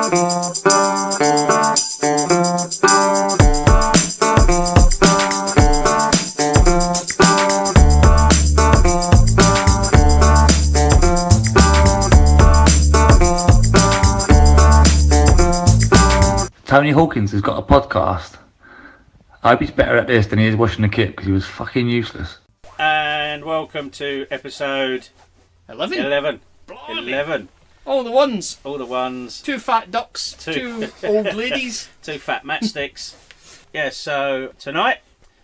Tony Hawkins has got a podcast. I hope he's better at this than he is washing the kit because he was fucking useless. And welcome to episode 11. 11. Blimey. 11. All the ones. All the ones. Two fat ducks. Two old ladies. Two fat matchsticks. Yeah, so tonight,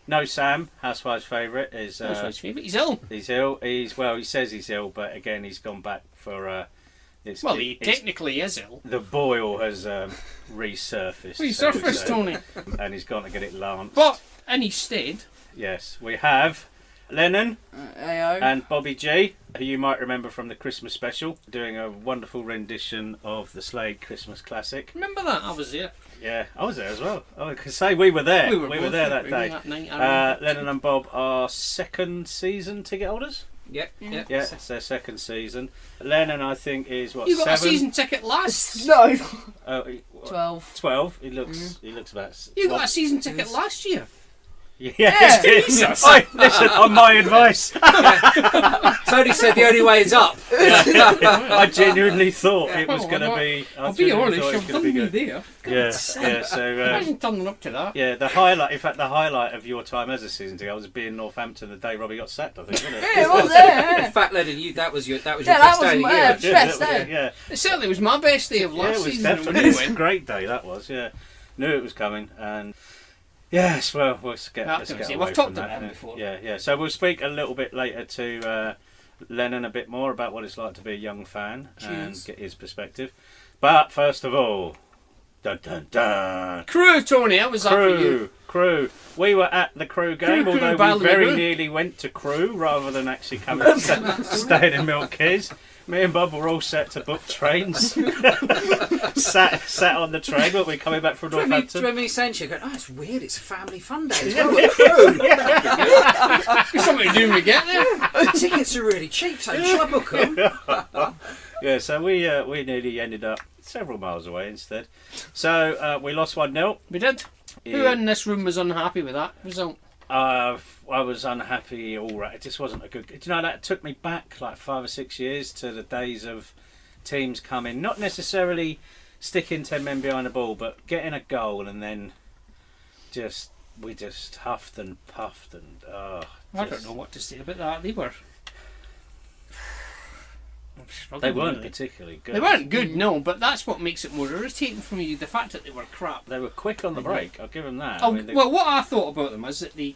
no Sam, Housewives' favourite, is... Housewives' favourite. He's ill. He's ill. He says he's ill, but again, he's gone back for... He technically is ill. The boil has resurfaced. Resurfaced, Tony. And he's gone to get it lanced. But in his stead... Yes, we have Lennon Ayo. and Bobby G, who you might remember from the Christmas special, doing a wonderful rendition of the Slade Christmas classic. Remember that? I was there. Yeah, I was there as well. I can say we were there. We were there that day. That night, Lennon and Bob are second season ticket holders. Yep. Yeah, it's their second season. Lennon, I think, is what? You got 7? a season ticket last. No. 12. 12. He looks about. You got a season ticket last year. Yeah. Jesus. Listen, on my advice. Tony said the only way is up. I genuinely thought it was going to be. I'll be honest, I've done me there. Yeah. So imagine turning up to that. Yeah, the highlight of your time as a season ticket was being Northampton the day Robbie got sacked, I think, wasn't it? Yeah, it was there. In fact, Lennon, that was your best day of the year. Best day. Yeah. It certainly was my best day of last season. It was definitely a great day, that was, yeah. Knew it was coming, and... Yes, well, let's get away we've talked about it before. Yeah. So we'll speak a little bit later to Lennon a bit more about what it's like to be a young fan and get his perspective. But first of all, dun dun dun. Crewe, Tony, how was that for you? Crewe. We were at the Crewe game, although we very nearly went to Crewe rather than actually coming and staying in Milton. Me and Bob were all set to book trains. sat on the train, but we're coming back from Northampton. Do you remember me saying to you, going, it's weird, it's a family fun day as well at Crewe. There's something to do when we get there. The tickets are really cheap, so shall I book them? Yeah, so we nearly ended up several miles away instead. So we lost 1-0. We did. Yeah. Who in this room was unhappy with that result? I was unhappy, all right. It just wasn't a good... Do you know, that took me back like 5 or 6 years to the days of teams coming, not necessarily sticking 10 men behind the ball, but getting a goal and then we just huffed and puffed and... I don't know what to say about that. They weren't particularly good. They weren't good, no, but that's what makes it more irritating for me, the fact that they were crap. They were quick on the break, I'll give them that. Well, what I thought about them is that they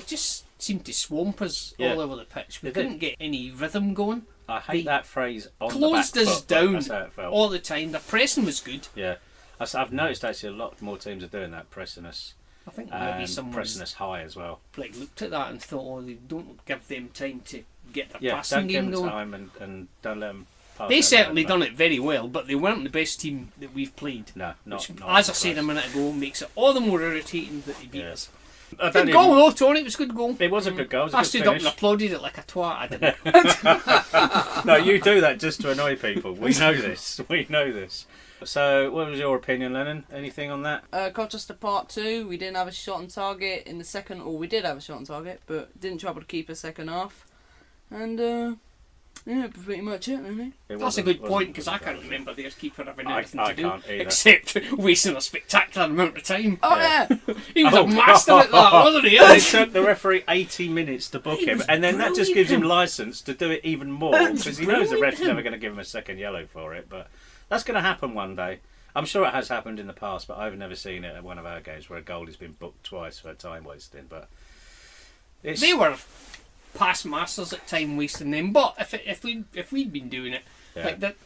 just seemed to swamp us all over the pitch. We couldn't get any rhythm going. I hate that phrase, on the back closed us foot, down that's how it felt. all the time. The pressing was good. Yeah. I've noticed actually a lot more teams are doing that, pressing us. I think maybe someone pressing us high as well. Like looked at that and thought, they don't give them time to get their Yeah, passing don't give game them going. time and don't let them pass. They certainly done it very well, but they weren't the best team that we've played. No, not as I said a minute ago, makes it all the more irritating that they beat us. Good goal though, Tony. It was a good goal. It was a good goal. It was a I good stood up finish. and applauded it like a twat. I didn't. No, you do that just to annoy people. We know this. We know this. So, what was your opinion, Lennon? Anything on that? Colchester Part 2, we didn't have a shot on target in the second, or we did have a shot on target, but didn't trouble to keep a second half. And, yeah, pretty much it, really. That's a good point, because I can't remember their keeper having anything to do, can't either. except wasting a spectacular amount of time. Oh, yeah! He was a master at that, wasn't he? It took the referee 80 minutes to book him, and then that just gives him licence to do it even more, because he knows the ref's never going to give him a second yellow for it, but that's going to happen one day. I'm sure it has happened in the past, but I've never seen it at one of our games where a goal has been booked twice for time wasting, but... They were past masters at time wasting them, but if we'd been doing it,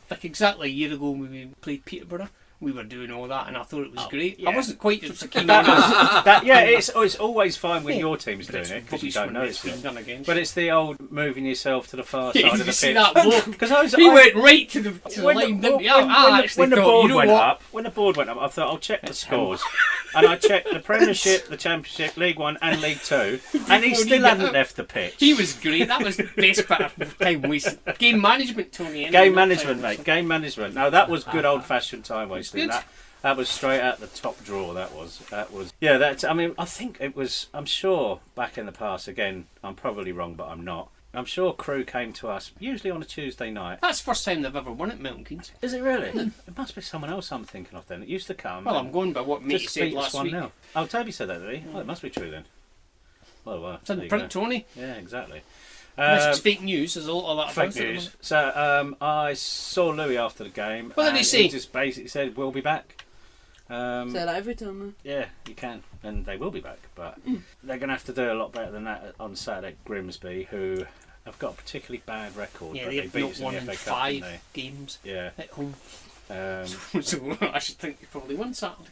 like exactly a year ago when we played Peterborough, we were doing all that, and I thought it was great. Yeah. I wasn't quite as keen on us. It's always fine when your team's doing it because you don't notice it. But it's the old moving yourself to the far side of the pitch. That bloke, because he went right to the line, didn't he? When the board went up, I thought I'll check the scores. And I checked the Premiership, the Championship, League One, and League Two, and he still hadn't left the pitch. He was great. That was the best part of time wasted. Game management, Tony. Game management, mate. Game management. No, that was good old-fashioned time wasting. That was straight out the top drawer. That was. Yeah. That's. I mean, I think it was. I'm sure back in the past. Again, I'm probably wrong, but I'm not. I'm sure Crewe came to us usually on a Tuesday night. That's the first time they've ever won at Milton Keynes. Is it really? It must be someone else I'm thinking of then. It used to come. Well, I'm going by what Matey just said beat us last week. 1-0. Oh, Toby said that, did he? Oh, it must be true then. Well, It's in print, Tony. Yeah, exactly. Unless it's fake news, there's a lot of that. Fake news. So I saw Louis after the game. What did he say? He just basically said, "We'll be back." Say that every time, man. Yeah, you can, and they will be back, but they're going to have to do a lot better than that on Saturday at Grimsby, who have got a particularly bad record. Yeah, but they've beat not us in won the in FA Cup, 5 didn't they? games Yeah. at home. Um, So I should think they probably won Saturday.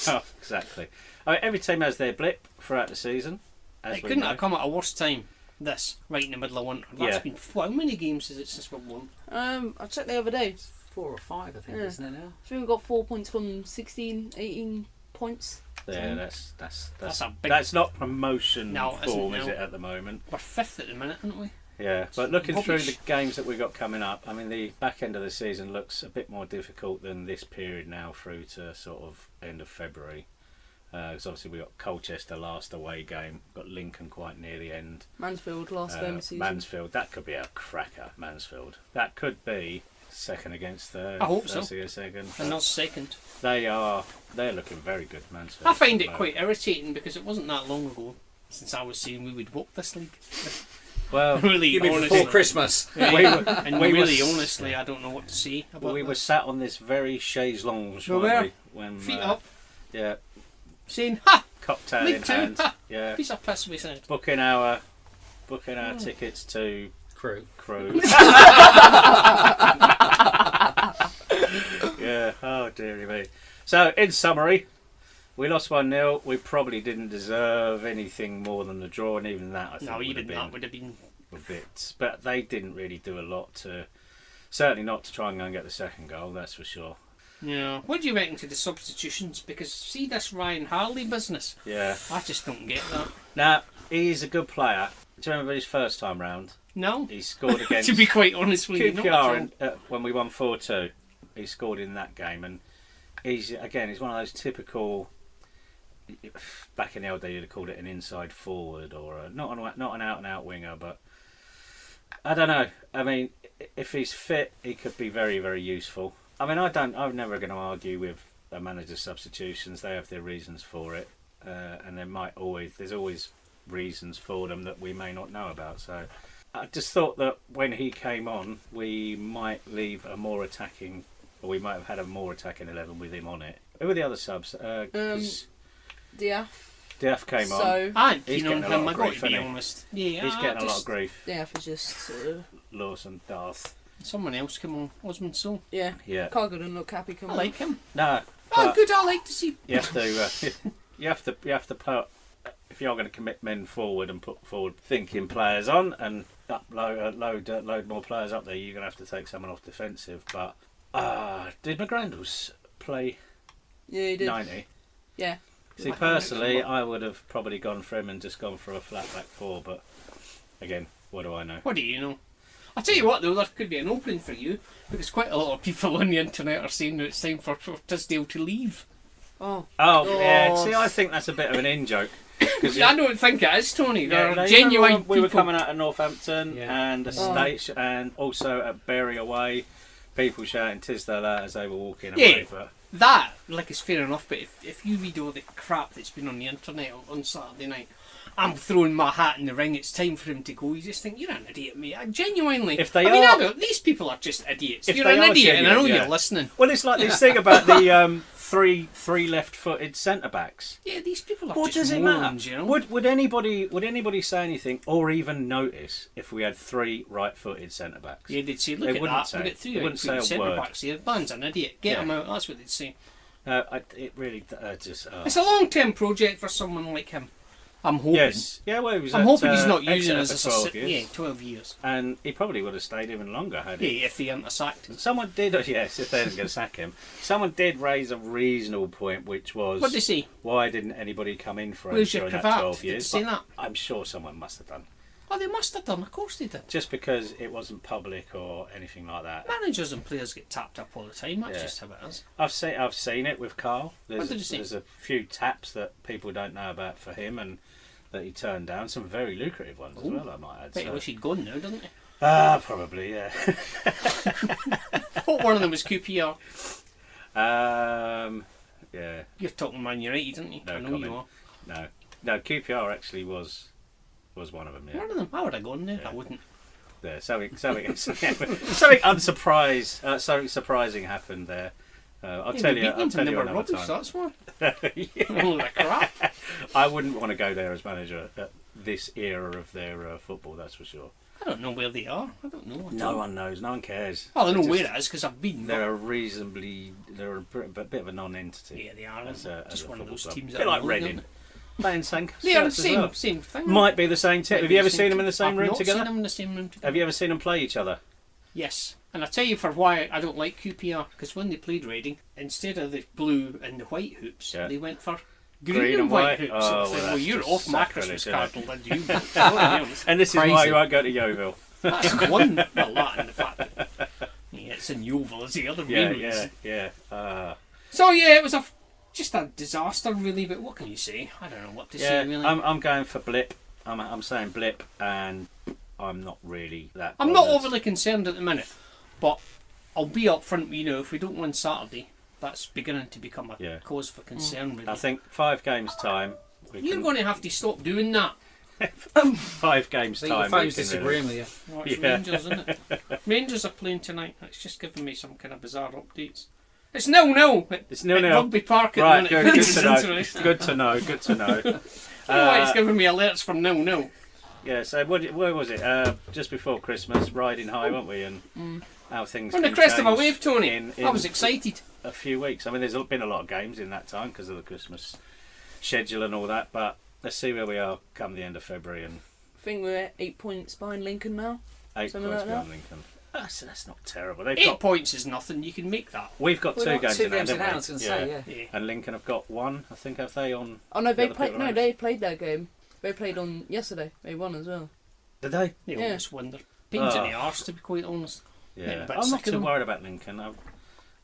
oh, exactly. I mean, every team has their blip throughout the season. It couldn't have come at a worse time. This, right in the middle of winter. That's been how many games is it since we've won? I checked the other day. 4 or 5, I think, isn't it now? I think we got 4 points from 16, 18 points. Yeah, That's a big. that's not promotion No, it form, isn't, is no. it, at the moment? We're 5th at the minute, aren't we? Yeah, but looking through rubbish. the games that we've got coming up, I mean, the back end of the season looks a bit more difficult than this period now through to sort of end of February. Because obviously we've got Colchester last away game, got Lincoln quite near the end. Mansfield last game of the season. Mansfield, that could be a cracker, Mansfield. That could be second against third. I hope so. Second. And not second. They're looking very good, Mansfield. I find it quite irritating because it wasn't that long ago since I was saying we would walk this league. Well, Really, You mean honestly. before Christmas? Honestly, I don't know what to say about we were this. sat on this very chaise longue, We were. when Feet up, yeah, saying, ha! cocktail League in Two, hand, ha! yeah, Piece of piss we said. booking our tickets to Crewe. Crewe. Yeah, oh dearie me. So, in summary, we lost 1-0. We probably didn't deserve anything more than the draw, and even that I think No, would even have been that would have been. a bit. But they didn't really do a lot to, certainly not to try and go and get the second goal, that's for sure. Yeah. What do you reckon to the substitutions? Because see this Ryan Harley business. Yeah. I just don't get that. Now, he's a good player. Do you remember his first time round? No. He scored against To be quite honest with you, not at all. QPR when we won 4-2. He scored in that game, and he's one of those typical. Back in the old day, you'd have called it an inside forward or not an out and out winger, but I don't know. I mean, if he's fit, he could be very, very useful. I mean, I'm never going to argue with a manager's substitutions. They have their reasons for it, and there's always reasons for them that we may not know about. So I just thought that when he came on, we might leave a more attacking, or we might have had a more attacking 11 with him on it. Who were the other subs? Diaf came on. So I'm He's keen on getting a lot him, of I got grief, to be isn't he? honest. Yeah, He's getting a lot of grief. Diaf is just Lawson, Darth. Someone else come on, Osmond So. yeah. Yeah. Cargo didn't look happy I coming. like him. No. Oh, but good, I like to see. You have to. You have to put. If you're going to commit men forward and put forward thinking players on and load more players up there, you're going to have to take someone off defensive. But did McGrandles play Yeah, he did. 90? Yeah. See, personally, I would have probably gone for him and just gone for a flat back four. But again, what do I know? What do you know? I'll tell you what though, there could be an opening for you because quite a lot of people on the internet are saying that it's time for Tisdale to leave. Oh. Oh, yeah. God. See, I think that's a bit of an in-joke. I don't think it is, Tony. There Yeah, are you genuine remember people. we were coming out of Northampton Yeah. and the States and also at Bury away, people shouting Tisdale out as they were walking away. But That, like, is fair enough, but if you read all the crap that's been on the internet on Saturday night, I'm throwing my hat in the ring, it's time for him to go. You just think, you're an idiot, mate. I genuinely... If they I mean, are- these people are just idiots. If You're they an are idiot, and I know genuine, yeah. you're listening. well, it's like this thing about the three left-footed centre backs. Yeah, these people are What just does it morons, matter? you know? Would anybody say anything or even notice if we had three right-footed centre backs? Yeah, they'd say, They look at wouldn't that, say. we've got They three wouldn't say a centre word. backs here. Man's an idiot. Get Yeah. him out, that's what they'd say. It really just. It's a long-term project for someone like him. I'm hoping. Yes. Yeah, well, he was I'm at, hoping he's not using Exeter us for as 12 a years. yeah, 12 years. And he probably would have stayed even longer had he. Yeah, if he hadn't sacked him. Someone did, yes, if they didn't going to sack him. Someone did raise a reasonable point, which was, What did he say? why didn't anybody come in for him Where's your during that cravat? 12 Did years? they say But that? I'm sure someone must have done. Oh, they must have done. Of course they did. Just because it wasn't public or anything like that. Managers and players get tapped up all the time. That's Yeah. just how it is. I've seen it with Carl. What did you see? There's a few taps that people don't know about for him and that he turned down. Some very lucrative ones as Ooh. well, I might add. Bet you So. wish he'd gone now, doesn't he? Probably, yeah. What one of them was QPR? Yeah, You're talking Man United, didn't you? No I know comment. you are. no. QPR actually was one of them. Yeah, One of them. I would have gone there. Yeah. I wouldn't. there. Something unsurprised, something surprising happened there. I'll Yeah, tell we you. beat I'll them tell and they you were another rubbish, time. that's why. Yeah. All the crap. I wouldn't want to go there as manager at this era of their football. That's for sure. I don't know where they are. I don't know. No one knows. No one cares. Well, I know They where just- it is because I've been. They're a bit of a non-entity. Yeah, they are. As a Just one of football those club. teams Bit that like are Reading. Playing same. They are the as well. same thing. Might be the same team. Have you ever seen them in the same I've room not together? Seen them in the same room together. Have you ever seen them play each other? Yes, and I tell you for why I don't like QPR, because when they played Reading, insteed of the blue and the white hoops, Yeah. they went for green and white hoops. Oh, It's like, well, well, that's you're just off my sacrilege, Christmas isn't it? card, lad, you. Let's be honest. And this is Crazy. why you won't go to Yeovil. That's one. Well, that and the fact that it's in Yeovil is the other Yeah, main reason. yeah. So yeah, it was just a disaster really. But what can you say? I don't know what to say really. I'm going for blip. I'm saying blip, and I'm not really that. I'm not bothered. overly concerned at the minute, but I'll be upfront. You know, if we don't win Saturday, that's beginning to become a Yeah. cause for concern. Really, I think 5 games time. you're going to have to stop doing that. 5 games I think your time. phone's we can, disagreeing with you. Oh, it's Yeah. Rangers, isn't it? Rangers are playing tonight. It's just giving me some kind of bizarre updates. It's 0-0 at It's 0-0. Rugby Park at Right, the minute. good It's to know. interesting. Good to know. Good to know. I don't know why it's giving me alerts from 0-0. Yeah. So where was it? Just before Christmas, riding high, weren't we? And how things. On the can crest of a change wave, Tony. in I was excited. a few weeks. I mean, there's been a lot of games in that time because of the Christmas schedule and all that. But let's see where we are come the end of February and I think we're 8 points behind Lincoln now. 8 Something points like behind Lincoln. That's not terrible. They've 8 got. points is nothing. You can make that. We've got We're 2 not games 2 in hand, games in haven't hand, I we? was going to say, yeah. Yeah. And Lincoln have got 1. I think have they on? Oh no, The other people no, race. they played their game. They played on yesterday. They won as well. Did they? They Yeah. almost wonder. Pains in Oh. the arse, to be quite honest. Yeah, Yeah. but I'm sick not of too them. worried about Lincoln.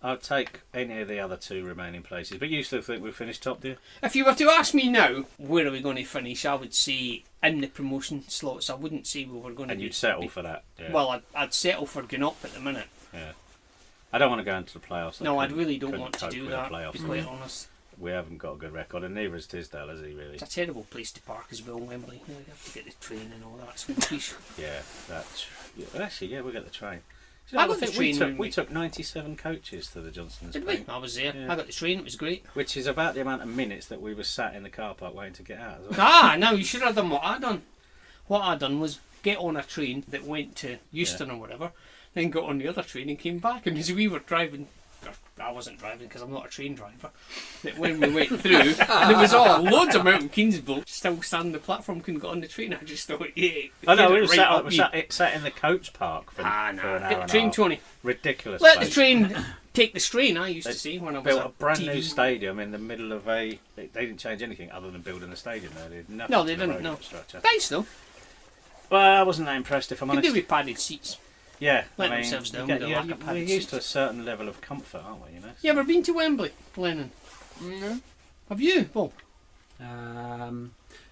I'll take any of the other 2 remaining places. But you still think we'll finish top, do you? If you were to ask me now, where are we going to finish? I would say in the promotion slots. I wouldn't say we were going to. And you'd settle for that. Yeah. Well, I'd settle for going up at the minute. Yeah. I don't want to go into the playoffs. No, I couldn't- really don't couldn't want to cope do with that. the playoffs. To be quite honest, We haven't got a good record, and neither has Tisdale, has he, really? it's a terrible place to park as well, Wembley. You have to get the train and all that. It's rubbish. Yeah, that's... Yeah, actually, yeah, we get the train. I got the train when we we- took 97 coaches to the Johnston's Did we? Bank, I was there. Yeah. I got the train. It was great. which is about the amount of minutes that we were sat in the car park waiting to get out as well. Ah, now you should have done what I done. What I done was get on a train that went to Euston or whatever, then got on the other train and came back. And as we were driving, I wasn't driving because I'm not a train driver. That when we went through, and there was loads of Mountain Keynes blokes still standing on the platform, couldn't get on the train. I just thought, yeah. I know, get we it were right up you. sat in the coach park for, Ah, for no. an hour Get the and train, a half. Tony. Ridiculous Let place. the train take the strain. I used They to say when I was built a a brand TV. new stadium in the middle of a... They didn't change anything other than building the stadium there. They did nothing No, to they the didn't, road no. infrastructure. Nice though. Well, I wasn't that impressed, if I'm You can honest. do with padded seats. Yeah, Let I mean, themselves down you with a lack of we're padded used to a seats. certain level of comfort, aren't we? You know. You ever been to Wembley, Lennon? No. Have you? Well,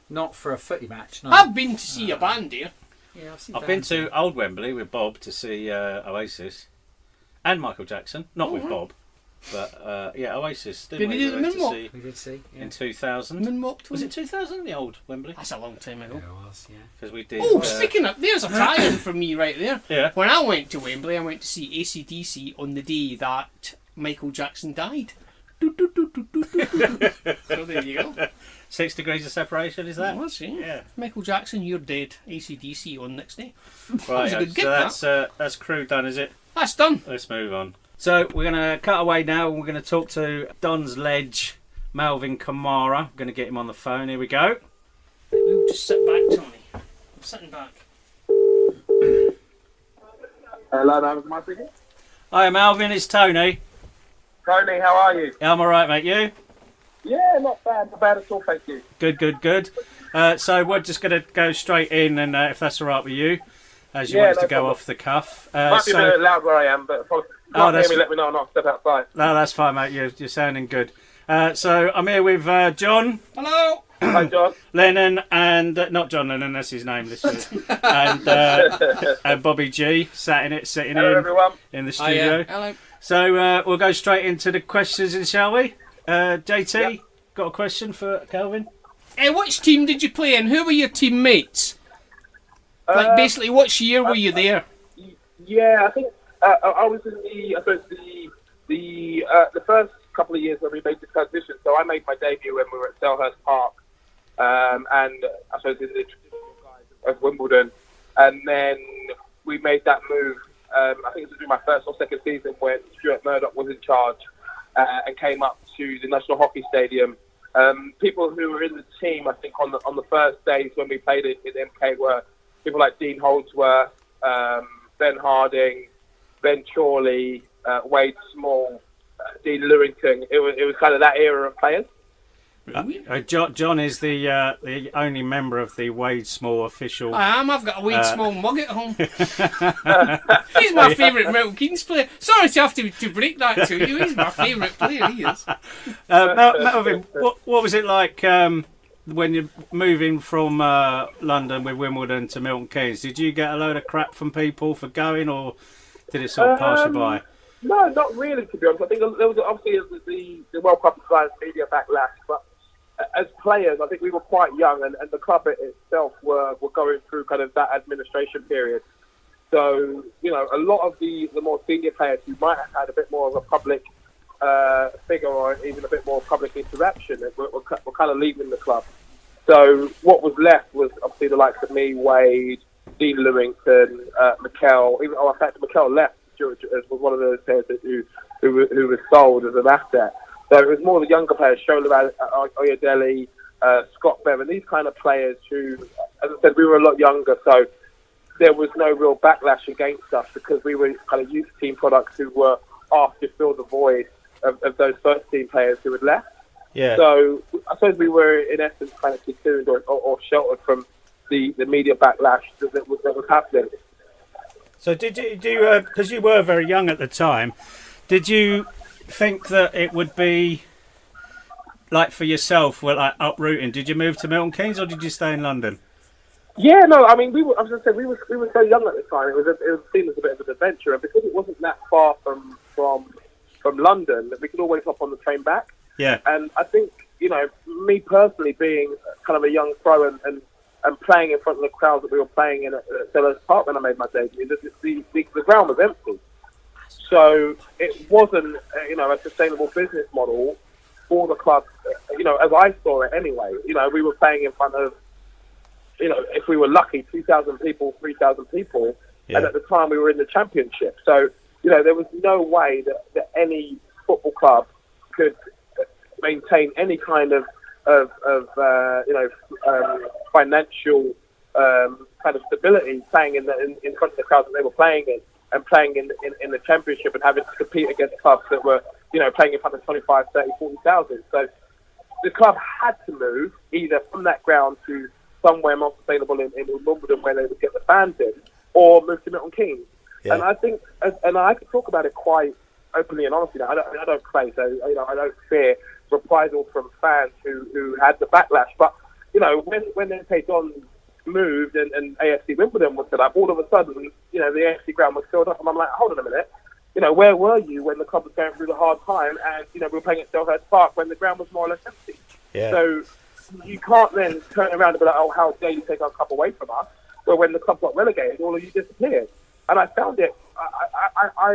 Not for a footy match, no. I've been to see a band here. Yeah, I've seen I've been bands. to Old Wembley with Bob to see Oasis and Michael Jackson. Not with right. Bob, but yeah, Oasis. Did Didn't he we? do the We went to moonwalk? see We did see. Yeah. in 2000. Moonwalk Was it 2000? The Old Wembley? That's a long time ago. Yeah, it was, yeah. Because we did. Oh, speaking of, there's a tie-in for me right there. Yeah. When I went to Wembley, I went to see AC/DC on the day that Michael Jackson died. So there you go. 6 degrees of separation, is that? Was, yeah. Yeah. Michael Jackson, you're dead. AC/DC on next day. Right. was a good gig, so that's Crewe done, is it? That's done. Let's move on. So we're going to cut away now and we're going to talk to Don's Ledge, Malvin Kamara. I'm going to get him on the phone. Here we go. We'll just sit back, Tony. I'm sitting back. Hello, that was my speaking. Hi, Malvin. It's Tony. Tony, how are you? Yeah, I'm all right, mate. You? Yeah, not bad at all, thank you. Good. So we're just going to go straight in, and if that's all right with you, as you want us to go problem. off the cuff. Might be a bit loud where I am, but if you can't hear me, let me know and I'll step outside. No, that's fine, mate. You're sounding good. So I'm here with John. Hello. Hi, John. Lennon and not John Lennon, that's his name this week, and Bobby G sitting Hello, everyone. in the studio. Hello. So we'll go straight into the questions, shall we? JT, got a question for Calvin? Which team did you play in? Who were your teammates? Like basically, which year were you there? Yeah, I think I was in the first couple of years when we made the transition. So I made my debut when we were at Selhurst Park, and I suppose in the traditional guise of Wimbledon, and then we made that move. I think it was my first or second season when Stuart Murdoch was in charge and came up to the National Hockey Stadium. People who were in the team, I think, on the first days when we played in MK were people like Dean Holdsworth, Ben Harding, Ben Chorley, Wade Small, Dean Lewington. It was kind of that era of players. John is the only member of the Wade Small official. I am. I've got a Wade Small mug at home. He's my favourite Milton Keynes player. Sorry to have to break that to you. He's my favourite player. He is. Melvin, what was it like when you're moving from London with Wimbledon to Milton Keynes? Did you get a load of crap from people for going, or did it sort of pass you by? No, not really, to be honest. I think there was obviously the World Cup science media backlash, but as players, I think we were quite young, and the club itself were going through kind of that administration period. So, a lot of the more senior players who might have had a bit more of a public figure or even a bit more public interaction were kind of leaving the club. So what was left was obviously the likes of me, Wade, Dean Lewington, Mikel. In fact, Mikel left. Was one of those players who was sold as an asset. So it was more the younger players, Shola Oyedele, Scott Bevan, these kind of players who, as I said, we were a lot younger, so there was no real backlash against us because we were kind of youth team products who were asked to fill the void of those first team players who had left. Yeah. So I suppose we were, in essence, kind of cocooned or sheltered from the media backlash that was happening. So did you, because you were very young at the time, did you think that it would be, like for yourself, like uprooting? Did you move to Milton Keynes or did you stay in London? Yeah, no, I mean, we were so young at the time. It was seen as a bit of an adventure, and because it wasn't that far from London, that we could always hop on the train back. Yeah. And I think, me personally being kind of a young pro and playing in front of the crowd that we were playing in at Selhurst Park when I made my debut, the ground was empty. So it wasn't, a sustainable business model for the club, as I saw it anyway. We were playing in front of, if we were lucky, 2,000 people, 3,000 people. Yeah. And at the time we were in the championship. So, there was no way that any football club could maintain any kind of financial kind of stability playing in front of the crowd that they were playing in, and playing in the championship and having to compete against clubs that were playing in front of 25, 30, 40,000. So the club had to move either from that ground to somewhere more sustainable in Wimbledon where they would get the fans in, or move to Milton Keynes. Yeah. And I think, and I can talk about it quite openly and honestly. I don't play, so I don't fear reprisal from fans who had the backlash. But when St. John's moved and AFC Wimbledon was set up, all of a sudden the AFC ground was filled up, and I'm like, hold on a minute, where were you when the club was going through the hard time and we were playing at Selhurst Park when the ground was more or less empty? Yeah. So you can't then turn around and be like, oh, how dare you take our club away from us? Well, when the club got relegated, all of you disappeared. And I found it. I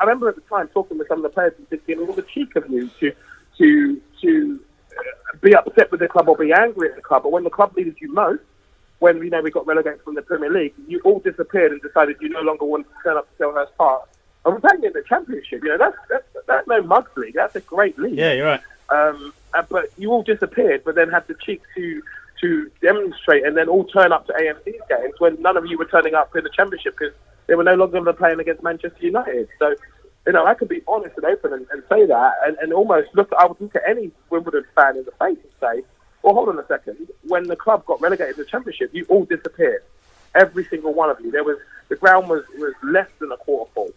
remember at the time talking with some of the players and thinking, all the cheek of you to be upset with the club or be angry at the club. But when the club needed you most, when we got relegated from the Premier League, you all disappeared and decided you no longer wanted to turn up to Selhurst Park. And we're playing in the Championship. That's no mugs league. That's a great league. Yeah, you're right. But you all disappeared, but then had the cheek to to demonstrate and then all turn up to AFC's games when none of you were turning up in the Championship because they were no longer playing against Manchester United. So, I could be honest and open and say that and almost I would look at any Wimbledon fan in the face and say, well, hold on a second. When the club got relegated to the Championship, you all disappeared. Every single one of you. The ground was less than a quarter full.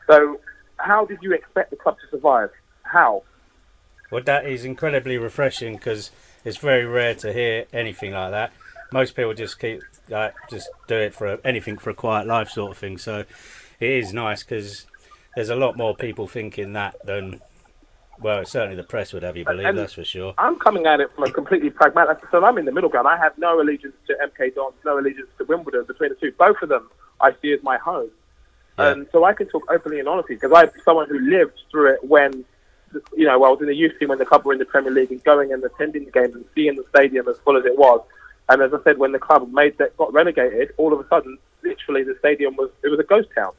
So how did you expect the club to survive? How? Well, that is incredibly refreshing because it's very rare to hear anything like that. Most people just do it for anything for a quiet life sort of thing. So it is nice because there's a lot more people thinking that than, well, certainly the press would have you believe, that's for sure. I'm coming at it from a completely pragmatic, so I'm in the middle ground. I have no allegiance to MK Dons, no allegiance to Wimbledon. Between the two, both of them I see as my home. Yeah. And so I can talk openly and honestly because I'm someone who lived through it when, I was in the youth team when the club were in the Premier League and going and attending the games and seeing the stadium as full as it was. And as I said, when the club got relegated, all of a sudden, literally the stadium was a ghost town.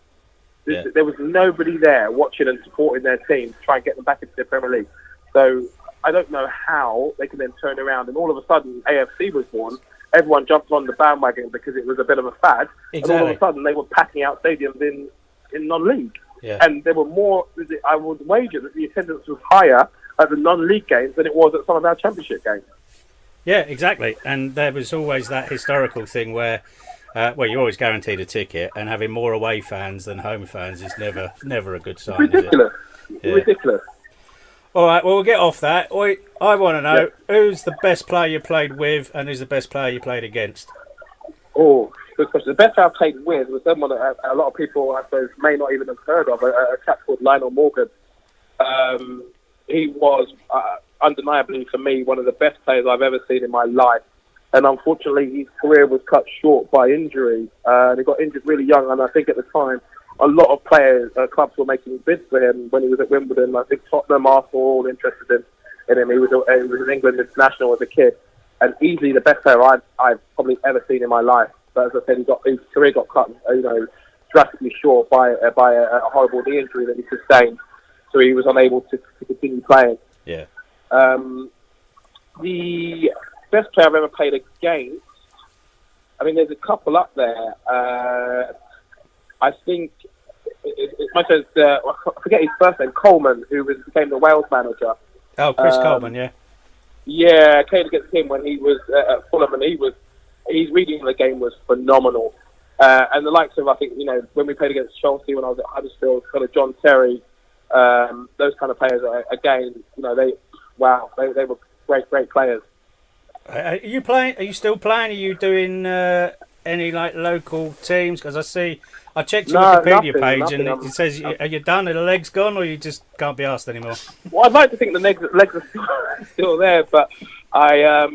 Yeah. There was nobody there watching and supporting their team to try and get them back into the Premier League. So I don't know how they can then turn around and all of a sudden AFC was born. Everyone jumped on the bandwagon because it was a bit of a fad. Exactly. And all of a sudden they were packing out stadiums in non-league. Yeah. And there were more, I would wager that the attendance was higher at the non-league games than it was at some of our Championship games. Yeah, exactly. And there was always that historical thing where, you're always guaranteed a ticket, and having more away fans than home fans is never a good sign. Ridiculous. Is it? Yeah. Ridiculous. All right, well, we'll get off that. I want to know, who's the best player you played with and who's the best player you played against? Oh, good question. The best I played with was someone that a lot of people, I suppose, may not even have heard of, a chap called Lionel Morgan. He was undeniably, for me, one of the best players I've ever seen in my life. And unfortunately, his career was cut short by injury. He got injured really young, and I think at the time, a lot of clubs were making bids for him when he was at Wimbledon. I think Tottenham, Arsenal were all interested in him. He was an England international as a kid, and easily the best player I've probably ever seen in my life. But as I said, his career got cut, drastically short by a horrible knee injury that he sustained, so he was unable to continue playing. Yeah. The best player I've ever played against, I mean, there's a couple up there. I think it's much as I forget his first name, Coleman, who became the Wales manager. Oh, Chris Coleman, yeah. Yeah, I played against him when he was at Fulham, and his reading of the game was phenomenal. And the likes of, I think, when we played against Chelsea when I was at Huddersfield, kind of John Terry, those kind of players, again, they were great players. Are you playing? Are you still playing? Are you doing any local teams? Because I checked your Wikipedia page and it says, are you done? Are the legs gone, or you just can't be asked anymore? Well, I'd like to think the legs are still there, but I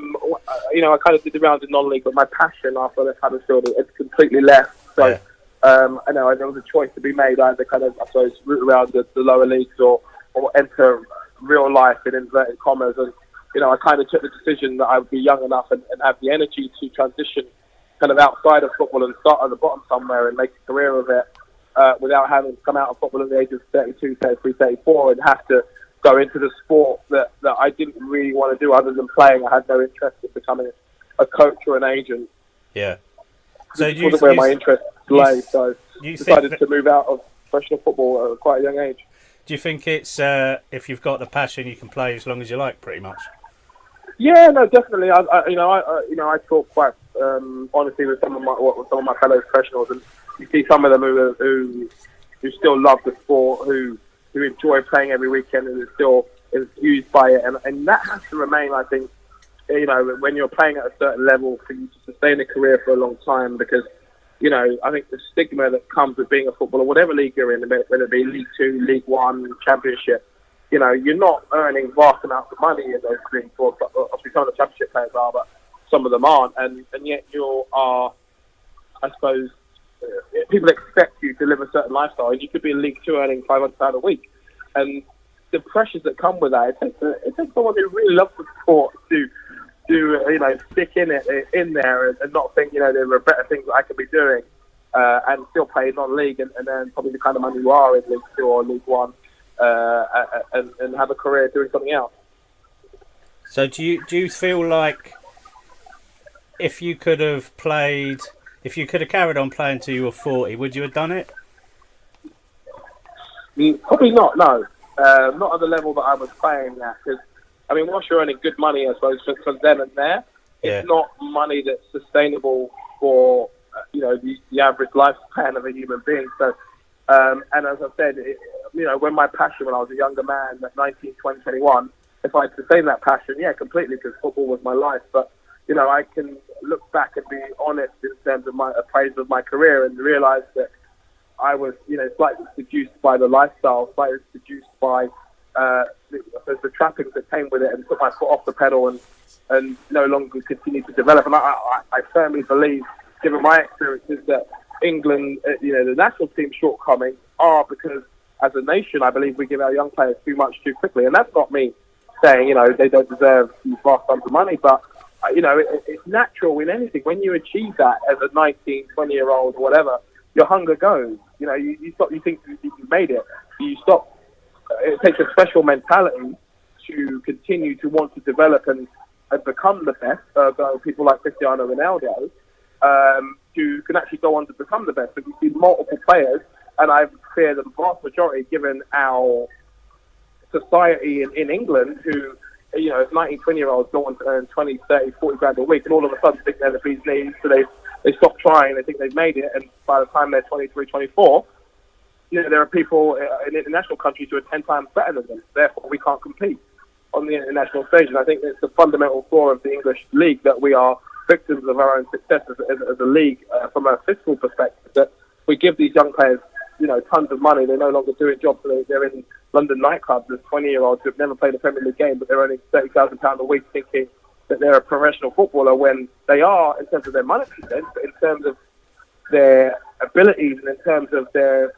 kind of did the rounds in non-league, but my passion after I left Huddersfield had completely left. So yeah. I know there was a choice to be made, either kind of, I suppose, root around the lower leagues or enter real life in inverted commas. And I kind of took the decision that I would be young enough and have the energy to transition kind of outside of football and start at the bottom somewhere and make a career of it without having to come out of football at the age of 32, 33, 34 and have to go into the sport that I didn't really want to do other than playing. I had no interest in becoming a coach or an agent. Yeah. So it wasn't where my interest lay, so I decided to move out of professional football at quite a young age. Do you think it's if you've got the passion, you can play as long as you like, pretty much? Yeah, no, definitely. I talk quite honestly with some of my fellow professionals, and you see some of them who still love the sport, who enjoy playing every weekend, and are still enthused by it, and that has to remain. I think, when you're playing at a certain level, for you to sustain a career for a long time, because I think the stigma that comes with being a footballer, whatever league you're in, whether it be League 2, League 1, Championship. You're not earning vast amounts of money in those leagues. Obviously, some of the Championship players are, but some of them aren't. And yet you are, I suppose, people expect you to live a certain lifestyle. And you could be in League 2 earning £500 a week. And the pressures that come with that, it takes someone who really loves the sport to stick in there and not think, there are better things that I could be doing and still play non-league and then probably the kind of money you are in League 2 or League 1. And have a career doing something else. So do you feel like if you could have carried on playing till you were 40, would you have done it? Probably not. No, not at the level that I was playing at. Because I mean, once you're earning good money, I suppose for then and there, it's not money that's sustainable for the average lifespan of a human being. So, and as I said, when my passion when I was a younger man, at 19, 20, 21, if I sustained that passion, completely, because football was my life. But I can look back and be honest in terms of my appraisal of my career and realise that I was, slightly seduced by the lifestyle, slightly seduced by the trappings that came with it, and put my foot off the pedal and no longer continue to develop. And I firmly believe, given my experiences, that England, the national team's shortcomings are because, as a nation, I believe we give our young players too much too quickly. And that's not me saying, they don't deserve these vast sums of money, but, it's natural in anything. When you achieve that as a 19, 20-year-old or whatever, your hunger goes. You stop, you think you've made it. You stop. It takes a special mentality to continue to want to develop and become the best. People like Cristiano Ronaldo, who can actually go on to become the best. But you see multiple players, and I fear the vast majority, given our society in England, who 19, 20-year-olds go on to earn 20, 30, 40 grand a week, and all of a sudden think they're the bee's knees, so they stop trying, they think they've made it, and by the time they're 23, 24, there are people in international countries who are 10 times better than them. Therefore, we can't compete on the international stage. And I think it's the fundamental flaw of the English league, that we are victims of our own success as a league from a fiscal perspective, that we give these young players, tons of money. They no longer do a job. They're in London nightclubs as 20-year-olds who have never played a Premier League game, but they're earning £30,000 a week, thinking that they're a professional footballer, when they are in terms of their monetary sense, but in terms of their abilities and in terms of their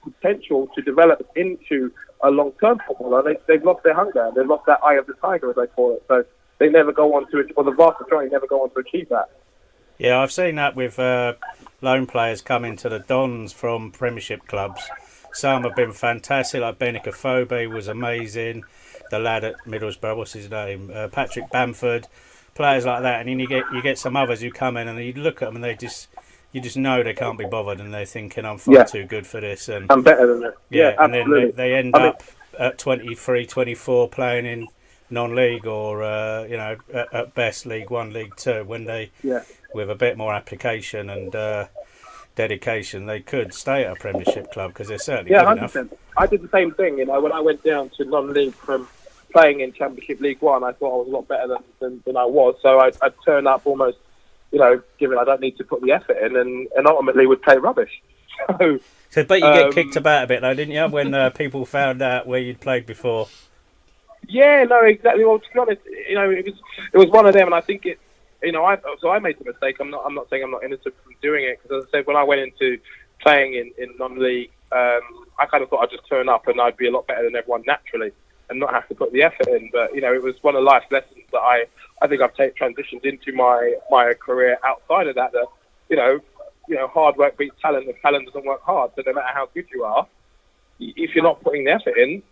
potential to develop into a long-term footballer, they've lost their hunger. They've lost that eye of the tiger, as I call it. So they never go on to, or the vast majority never go on to achieve that. Yeah, I've seen that with loan players coming to the Dons from Premiership clubs. Some have been fantastic, like Benica Phoebe was amazing. The lad at Middlesbrough, what's his name? Patrick Bamford, players like that. And then you get some others who come in and you look at them and you just know they can't be bothered, and they're thinking, I'm far too good for this. And I'm better than this. Yeah, and absolutely. then they end up at 23, 24 playing in non-league or, at best League 1, League 2, when they, with a bit more application and dedication, they could stay at a Premiership club, because they're certainly good 100%. enough. I did the same thing, when I went down to non-league from playing in Championship League 1, I thought I was a lot better than I was, so I'd turn up almost, given I don't need to put the effort in, and ultimately would play rubbish. So, but you get kicked about a bit, though, didn't you, when people found out where you'd played before? Yeah, no, exactly. Well, to be honest, it was one of them, and I think it. I made the mistake. I'm not saying I'm not innocent from doing it, because as I said, when I went into playing in non-league, I kind of thought I'd just turn up and I'd be a lot better than everyone naturally, and not have to put the effort in. But it was one of life's lessons that I think I've transitioned into my career outside of that. That hard work beats talent if talent doesn't work hard. So no matter how good you are, if you're not putting the effort in,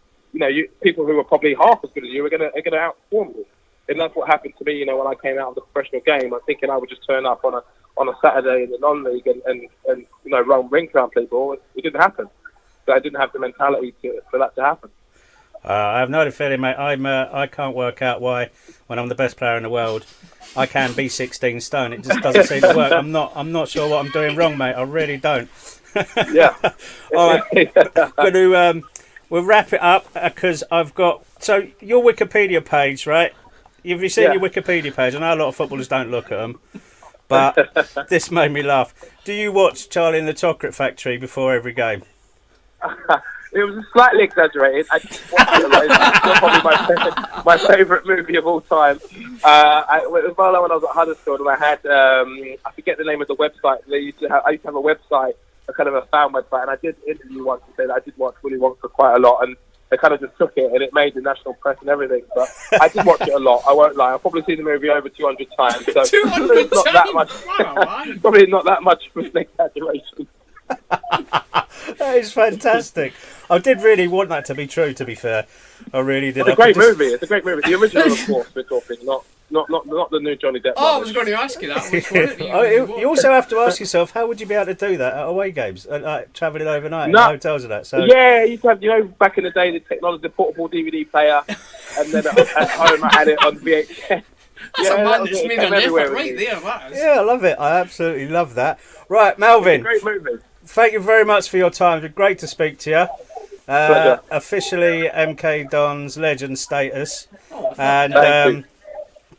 people who are probably half as good as you are going to outperform you. And that's what happened to me, when I came out of the professional game. I'm thinking I would just turn up on a Saturday in the non-league and run rings around people. It didn't happen. So I didn't have the mentality for that to happen. I have no feeling, mate. I can't work out why, when I'm the best player in the world, I can be 16 stone. It just doesn't seem to work. I'm not sure what I'm doing wrong, mate. I really don't. Yeah. All right. We'll wrap it up, because I've got... So, your Wikipedia page, right? Have you seen your Wikipedia page? I know a lot of footballers don't look at them, but this made me laugh. Do you watch Charlie and the Chocolate Factory before every game? It was slightly exaggerated. I did watch it a lot. It's probably my favourite movie of all time. When I was at Huddersfield, and I had, I forget the name of the website. I used to have a website, a kind of a fan website, and I did interview once and say that I did watch Willy Wonka quite a lot, and they kind of just took it, and it made the national press and everything. But I did watch it a lot. I won't lie. I've probably seen the movie over 200 times. So 200 not times? that much. Probably not that much of an exaggeration. That is fantastic. I did really want that to be true, to be fair. I really did. It's a great movie. It's a great movie. The original, of course, we're talking, not not the new Johnny Depp. Oh, I was going to ask you that. Which one You also have to ask yourself, how would you be able to do that at away games, like travelling overnight in No. hotels and that? So Yeah, you used to have, back in the day, the technology, the portable DVD player, and then at home I had it on VHS. That's a man that's it. made It an came everywhere effort with right me. there, that is. yeah, I love it. I absolutely love that. Right, Malvin, Great movie. thank you very much for your time. It's been great to speak to you. Pleasure. Officially MK Don's legend status, and Thank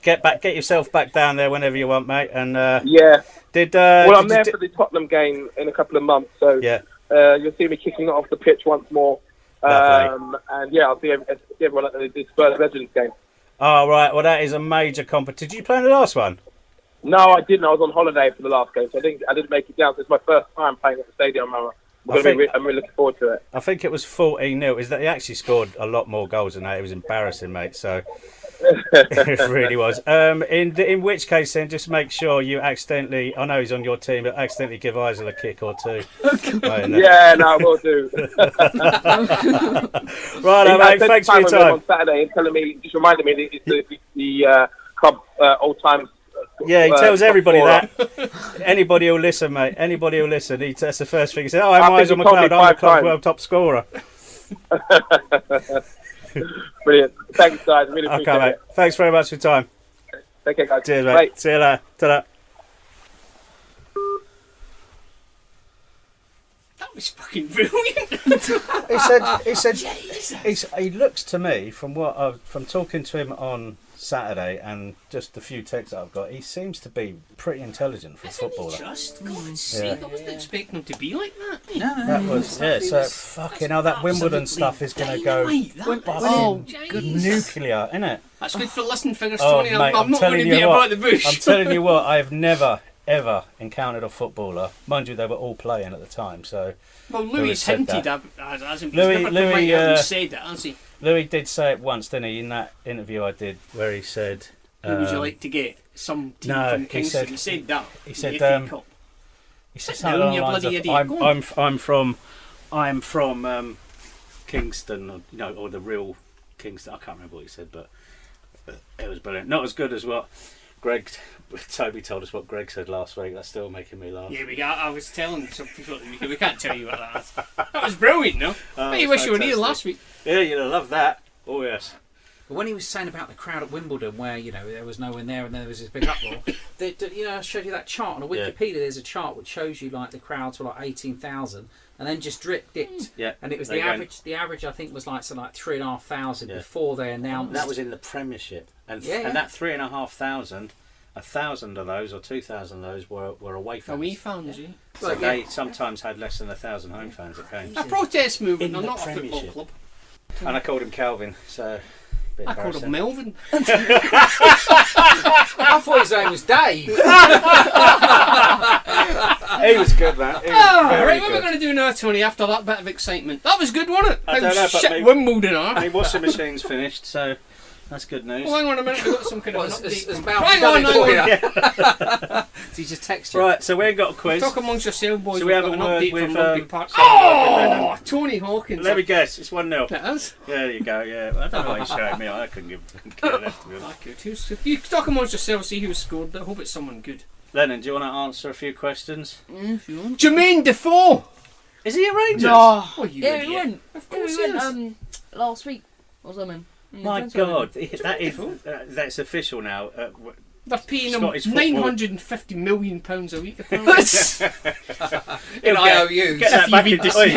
you. get yourself back down there whenever you want, mate. And Yeah. Well, I'm did there you for the Tottenham game in a couple of months, so yeah. you'll see me kicking it off the pitch once more. Lovely. And yeah, I'll see everyone at the Spurs Legends game. Oh, right. Well, that is a major competition. Did you play in the last one? No, I didn't. I was on holiday for the last game, so I didn't make it down. So it's my first time playing at the stadium. I'm really looking forward to it. I think it was 14-0. Is that he actually scored a lot more goals than that? It was embarrassing, mate. So it really was. In which case, then just make sure you accidentally. I know he's on your team, but accidentally give Isel a kick or two. Yeah, no, I will do. Right, mate. Thanks for your time. On Saturday, and telling me, just reminded me that it's the club all-time. Yeah, he tells everybody scorer. that. Anybody will listen, mate. Anybody will listen. That's the first thing he said. Oh, I I'm think Isel he told me McLeod. I'm the 5 club's times. world top scorer. Brilliant. Thanks, guys. Really appreciate Okay, mate. it. Thanks very much for your time. Take care, guys. Cheers, mate. Bye. See you later. Ta-da. That was fucking brilliant. He looks to me from talking to him on Saturday and just the few texts I've got, he seems to be pretty intelligent for a footballer. Just God's sake, I wasn't expecting him to be like that. No. That was so fucking hell. That Wimbledon stuff is going to go nuclear, isn't it? That's good for listening figures, Oh, Tony. mate, I'm not going to be about the bush. I'm telling you what, I have never ever encountered a footballer. Mind you, they were all playing at the time. So well, Louis said hinted that. hasn't Louis said it, has he? Louis did say it once, didn't he? In that interview I did, where he said, Who would you like to get? Some team no, from he Kingston. said- He said that. he said, The FA Cup. he said Sit something down, along you the lines bloody of, idiot. Go on. I'm from Kingston, or the real Kingston. I can't remember what he said, but it was brilliant. Not as good as what Toby told us what Greg said last week. That's still making me laugh. Yeah, I was telling some people we can't tell you what that is. That was brilliant, no? But you wish you were here last week. Yeah, you'd have loved that. Oh yes. But when he was saying about the crowd at Wimbledon, where there was no one there and there was this big uproar, I showed you that chart on Wikipedia. There's a chart which shows you like the crowds were like 18,000, and then just dipped. Yeah. And it was They the went- average. The average I think was like 3,500 before they announced. That was in the Premiership, and that 3,500, 1,000 of those or 2,000 of those were away fans. Away fans, yeah. So they sometimes had less than 1,000 home fans at games. A protest movement, In the not a football Premiership. club. And I called him Calvin, so. I called him Melvin. I thought his name was Dave. He was good, man. He was very Right, what are we good. going to do now, Tony, after that bit of excitement? That was good, wasn't it? I don't know, but Shit maybe- Wimbledon are. My washing machine's finished, so that's good news. Well, hang on a minute, we've got some kind of an As update. Malvin Hang done on, it for hang on. you. Did he just text you? Right, so we've got a quiz. Talk amongst yourselves, boys. So we have We've a got an word update with, from Rugby Park. Lennon. Oh, Tony Hawkins. Let me guess, it's 1-0. It is. There you go, yeah. I don't know what he's showing me. I couldn't give care less to be honest. Ah, good. You talk amongst yourselves, see who scored. I hope it's someone good. Lennon, do you want to answer a few questions? If you want. Jermaine Defoe. Is he a Rangers? Oh, you Yeah, idiot. we went. Of Yeah, course we he is. went last week or something. My God, that is that's official now. They're paying him Scottish football. £950 million a week. In IOUs. Get that back in. Listen,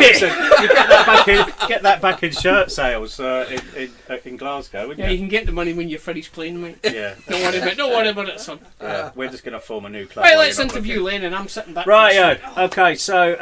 you get that back in shirt sales in Glasgow, wouldn't Yeah, you you? can get the money when you're finished playing, mate. Yeah. Don't worry about it, son. Yeah, we're just going to form a new club. Right, while let's you're not interview looking. Lennon. I'm sitting back. Right, okay, so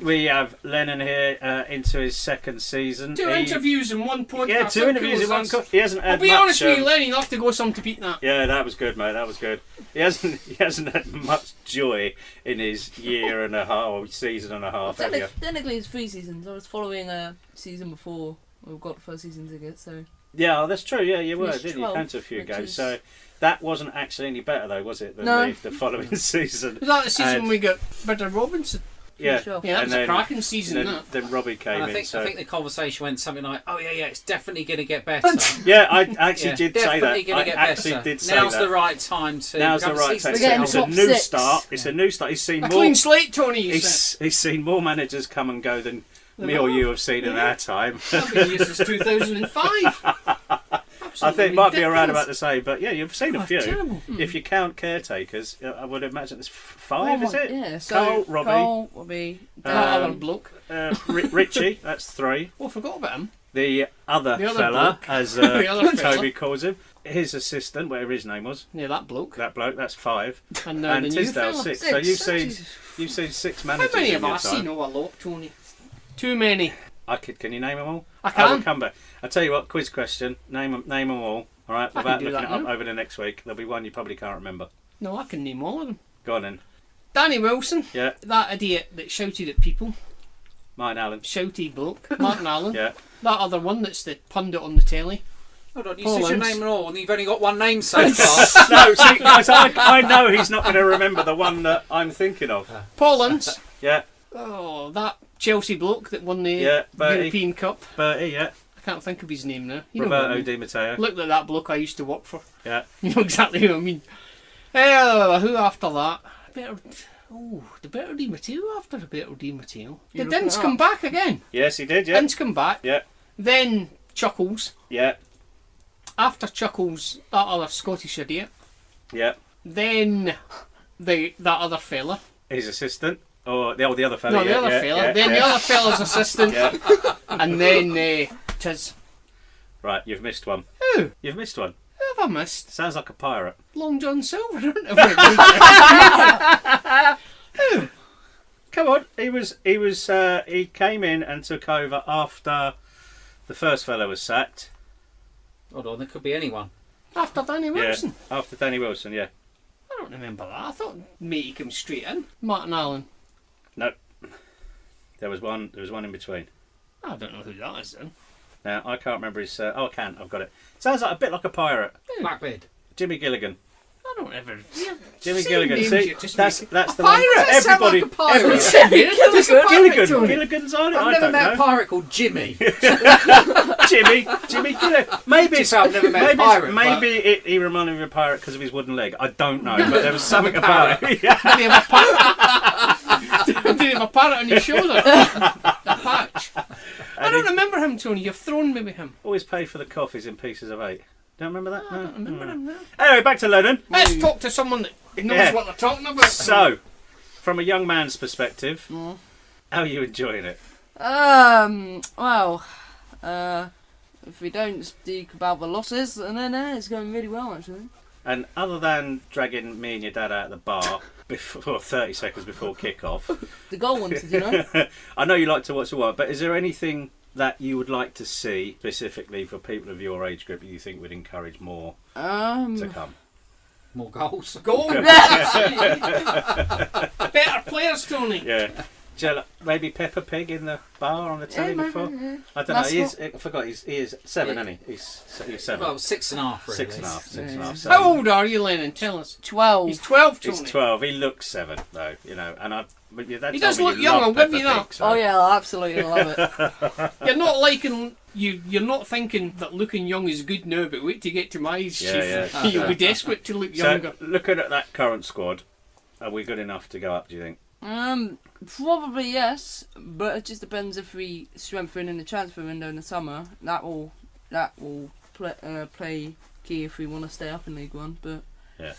we have Lennon here into his second season. Two interviews in one podcast. Yeah, 2 How interviews cool in one. is that? He hasn't had I'll be much. honest with you, Lennon, you'll have to go some to beat that. Yeah, that was good, mate. That was good. He hasn't had much joy in his year and a half or season and a half. Have you? Technically, it's 3 seasons. I was following a season before we got the first season ticket, so. Yeah, that's true. Yeah, you were, Finished didn't you? 12th, Came to a few which games. is- So that wasn't actually any better, though, was it, than No. the following season? Was that the season And- we got Bidder Robinson? Yeah. Sure. Yeah, that And was a then- cracking season. Then, That. then Robbie came And in. I So think the conversation went something like, "Oh yeah, it's definitely going to get better." yeah, I actually Yeah, did say that. definitely going I to get actually better. did say Now's that. the right time to. Now's the become right season time. We're getting It's a top new 6. start. It's a new start. He's seen A more. clean slate, Tony. You said. He's seen more managers come and go than me or you have seen in our time. I've been here since 2005. I think it might be around about ridiculous. the same, but yeah, you've seen a Oh, few. terrible. If you count caretakers, I would imagine there's 5, is it? Yeah, so Cole, Robbie, Cole, Robbie, That Dan. other bloke. Richie, that's 3. Oh, I forgot about him. The other The other fella, bloke. as The other fella. Toby calls him, his assistant, whatever his name was, Yeah, that bloke. that bloke, that's 5. And now And the new Tisdale fella. 6. So you've seen Jesus. 6 How managers many in have your I time. seen? Oh, a lot, Tony. Too many. Can you name them all? I I will can. come back. I'll tell you what, quiz question. Name them all. All right, I can without do looking that it up now. over the next week. There'll be one you probably can't remember. No, I can name all of them. Go on then. Danny Wilson. Yeah. That idiot that shouted at people. Martin Allen. Shouty bloke. Martin Allen. Yeah. That other one that's the pundit on the telly. Hold on, you Paul said your Ince. name and all, and you've only got one name so far. No, see, guys, I know he's not going to remember the one that I'm thinking of. Paul Ince. Yeah, Oh, that Chelsea bloke that won the Yeah, Bertie. European Cup. Bertie, yeah. I can't think of his name now. You know what I Roberto mean. Di Matteo. Looked like that bloke I used to work for. Yeah. You know exactly who I mean. Who after that? The Better Di Matteo after the Better Di Matteo. You Did look Ince it come up. back again? Yes, he did, yeah. Ince come back. Yeah, Then Chuckles. yeah, After Chuckles, that other Scottish idiot. yeah. Then that other fella. His assistant. Or the other fella. No, the yeah, other yeah, fella. yeah, Then yeah. the other fella's assistant. Yeah. And then Tiz. Right, you've missed one. Who? You've missed one. Who have I missed? Sounds like a pirate. Long John Silver, don't I? Come on, he came in and took over after the first fellow was sacked. Hold on, there could be anyone. After Danny Wilson. Yeah, after Danny Wilson, yeah. I don't remember that. I thought matey came straight in. Martin Allen. No, there was one in between. I don't know who that is then. Now I can't remember his. Oh, I can. I've got it. Sounds like a bit like a pirate. Blackbeard. Jimmy Gilligan. I don't ever. Jimmy Same Gilligan. names See, you just that's make. the A one. pirate? Everybody. Sound like a pirate. everybody- Just a pirate, Gilligan. Tony. Gilligan's on it. I've I never don't met know. a pirate called Jimmy. Jimmy Gilligan. Maybe Just how I've never met a maybe pirate, maybe he reminded me of a pirate because of his wooden leg. I don't know, but there was something about it. Yeah. Did he have a parrot? Did he have a parrot on his shoulder? A patch. I don't remember him, Tony. You've thrown me with him. Always pay for the coffees in pieces of 8. Don't remember that? I don't remember him now. Anyway, back to Lennon. Let's talk to someone that knows Yeah. what they're talking about. So, from a young man's perspective, how are you enjoying it? Well, if we don't speak about the losses, then it's going really well actually. And other than dragging me and your dad out of the bar before 30 seconds before kick-off, The goal ones, you know. I know you like to watch the one, but is there anything that you would like to see specifically for people of your age group that you think would encourage more to come? More goals. Goal. Better players, Tony. Yeah. Maybe Peppa Pig in the bar on the telly before? I don't know. I forgot. He is 7, isn't he? He's 7. Well, 6.5 really. 6.5. 6.5. How old are you, Lennon? Tell us. 12. He's 12, Tony. He's 12. He looks 7 though, and but your dad He told does me look you young, love I'll give Peppa you that. Pig, so- Oh yeah, I absolutely love it. You're not liking you're not thinking that looking young is good now, but wait till you get to my age, Yeah, Chief. yeah. You'll be desperate to look younger. So, looking at that current squad, are we good enough to go up, do you think? Probably yes, but it just depends if we strengthen in the transfer window in the summer. That will play key if we want to stay up in League One. But Yeah.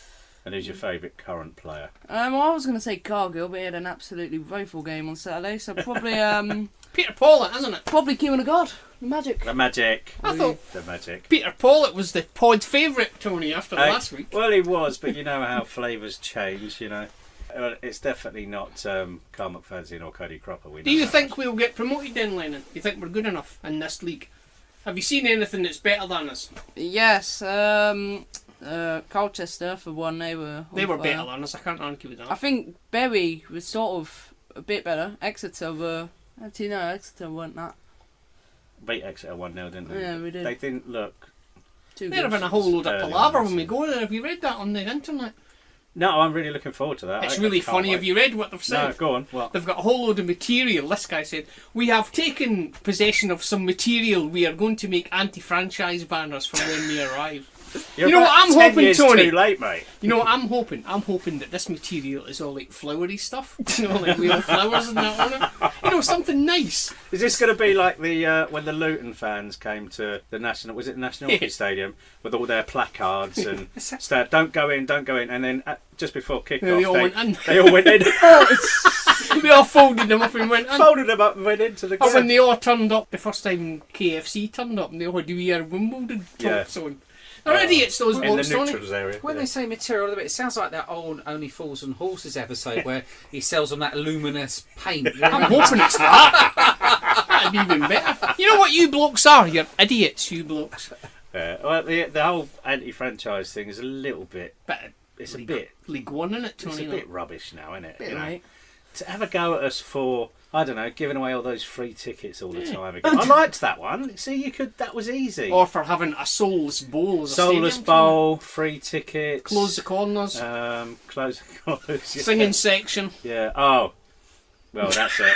And who's your favourite current player? I was going to say Cargill, but he had an absolutely woeful game on Saturday, so probably Peter Pollitt, isn't it? probably Kieran the God, the Magic. The Magic. I thought The Magic. Peter Pollitt was the pod favourite, Tony, after last week. Well, he was, but you know how flavours change, you know. Well, it's definitely not Carl McFadzean or Cody Cropper. We know Do you that think much. we'll get promoted then, Lennon? Do you think we're good enough in this league? Have you seen anything that's better than us? Yes, Colchester for one, they were. They on were fire. better than us, I can't argue with I that. think Bury was sort of a bit better. Exeter were. Actually, no, Exeter weren't that. Beat Exeter 1-0, didn't they? Yeah, we did. They didn't look. Too They're good. having a whole load of Early palaver on, when we so- go there. Have you read that on the internet? No, I'm really looking forward to that. It's I really can't funny. wait. Have you read what they've said? No, go on. What? They've got a whole load of material. This guy said, "We have taken possession of some material. We are going to make anti-franchise banners for when we arrive." You're You know about what I'm 10 hoping, years Tony? Too late, mate. You know what I'm hoping? I'm hoping that this material is all like flowery stuff. You know, like real flowers and that on it. You know, something nice. Is this going to be like the when the Luton fans came to the National? Was it the National Hockey Stadium with all their placards and stuff? Don't go in, don't go in. And then just before kick-off, They all went in. They all went in. We all folded them up and went in. Folded them up and went into the. Or when they all turned up the first time KFC turned up and they all had weird Wimbledon tops on. They're idiots, those in the blokes, Tony. neutrals area. When they say material, it sounds like that old Only Fools and Horses episode where he sells them that luminous paint. I'm hoping it's that. That'd be even better. You know what you blokes are? You're idiots, you blokes. Well, the whole anti-franchise thing is a little bit. It's a bit. League One, isn't it, Tony? It's a bit rubbish now, isn't it? Bit You know? right. To have a go at us for, I don't know, giving away all those free tickets all the time again. I liked that one. See, you could. That was easy. Or for having a soulless bowl as a Soulless stadium, bowl, free tickets. Close the corners. Close the corners. Yeah. Singing section. Yeah. Oh. Well, that's it.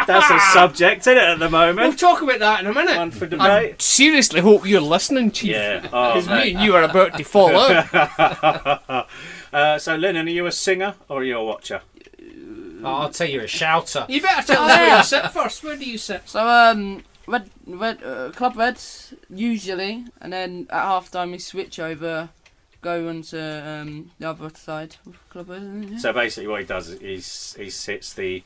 That's a subject, isn't it, at the We'll moment? talk about that in a minute. One for I debate. seriously hope you're listening, Chief. Yeah. Oh, Because me mate. and you are about to fall out. So, Lennon, are you a singer or are you a watcher? I'll tell you, a shouter. You better tell us where you sit first. Where do you sit? So Club Reds usually, and then at half time we switch over, go onto the other side of Club Red. So basically, what he does is he sits the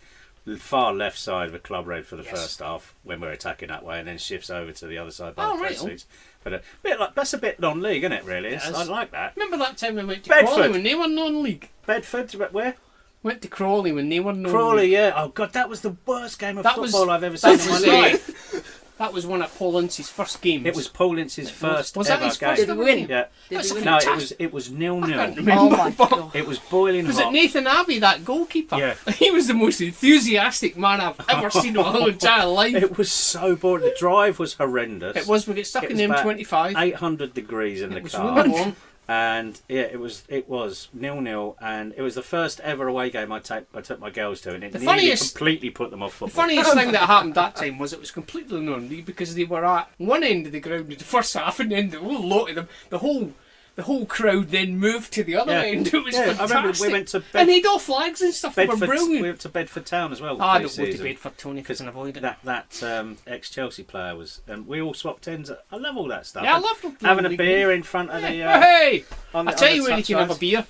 far left side of the club red for the first half when we're attacking that way, and then shifts over to the other side by the press seats. But a bit like that's a bit non-league, isn't it? Really, I like that. Remember that time we went to Bedford. Crawley when they were non-league? Bedford, where? Went to Crawley when they were non-league. Crawley, yeah. Oh God, that was the worst game of That football was- I've ever seen that in my was, life. That was one of Paul Ince's first games. It was Paul Ince's first Was that ever his game. first Did we ever win? game? Yeah. That's No, fantastic. it was I 0-0. can't remember. Oh my god! It was boiling Was hot. it Nathan Abbey, that goalkeeper? Yeah. He was the most enthusiastic man I've ever seen in my whole entire life. It was so boring. The drive was horrendous. It was, we get stuck It in was about M25. 800 degrees in the It was car. really warm. And yeah, it was 0-0, and it was the first ever away game I took my girls to, and it The nearly funniest- completely put them off The football. funniest thing that happened that time was it was completely non-league because they were at one end of the ground in the first half, and then the whole lot of them, the whole crowd then moved to the other Yeah. end. It was Yeah, I fantastic. remember we went to and they'd all flags and stuff. They were Bedford. brilliant. We went to Bedford Town as well. I don't go to pre-season. Bedford, Tony, if I can avoid it. That ex-Chelsea player was, and we all swapped ends. I love all that stuff. Yeah, I love them. having a beer in front of the. Hey! On the I tell on you the where you can have a touchlines. beer.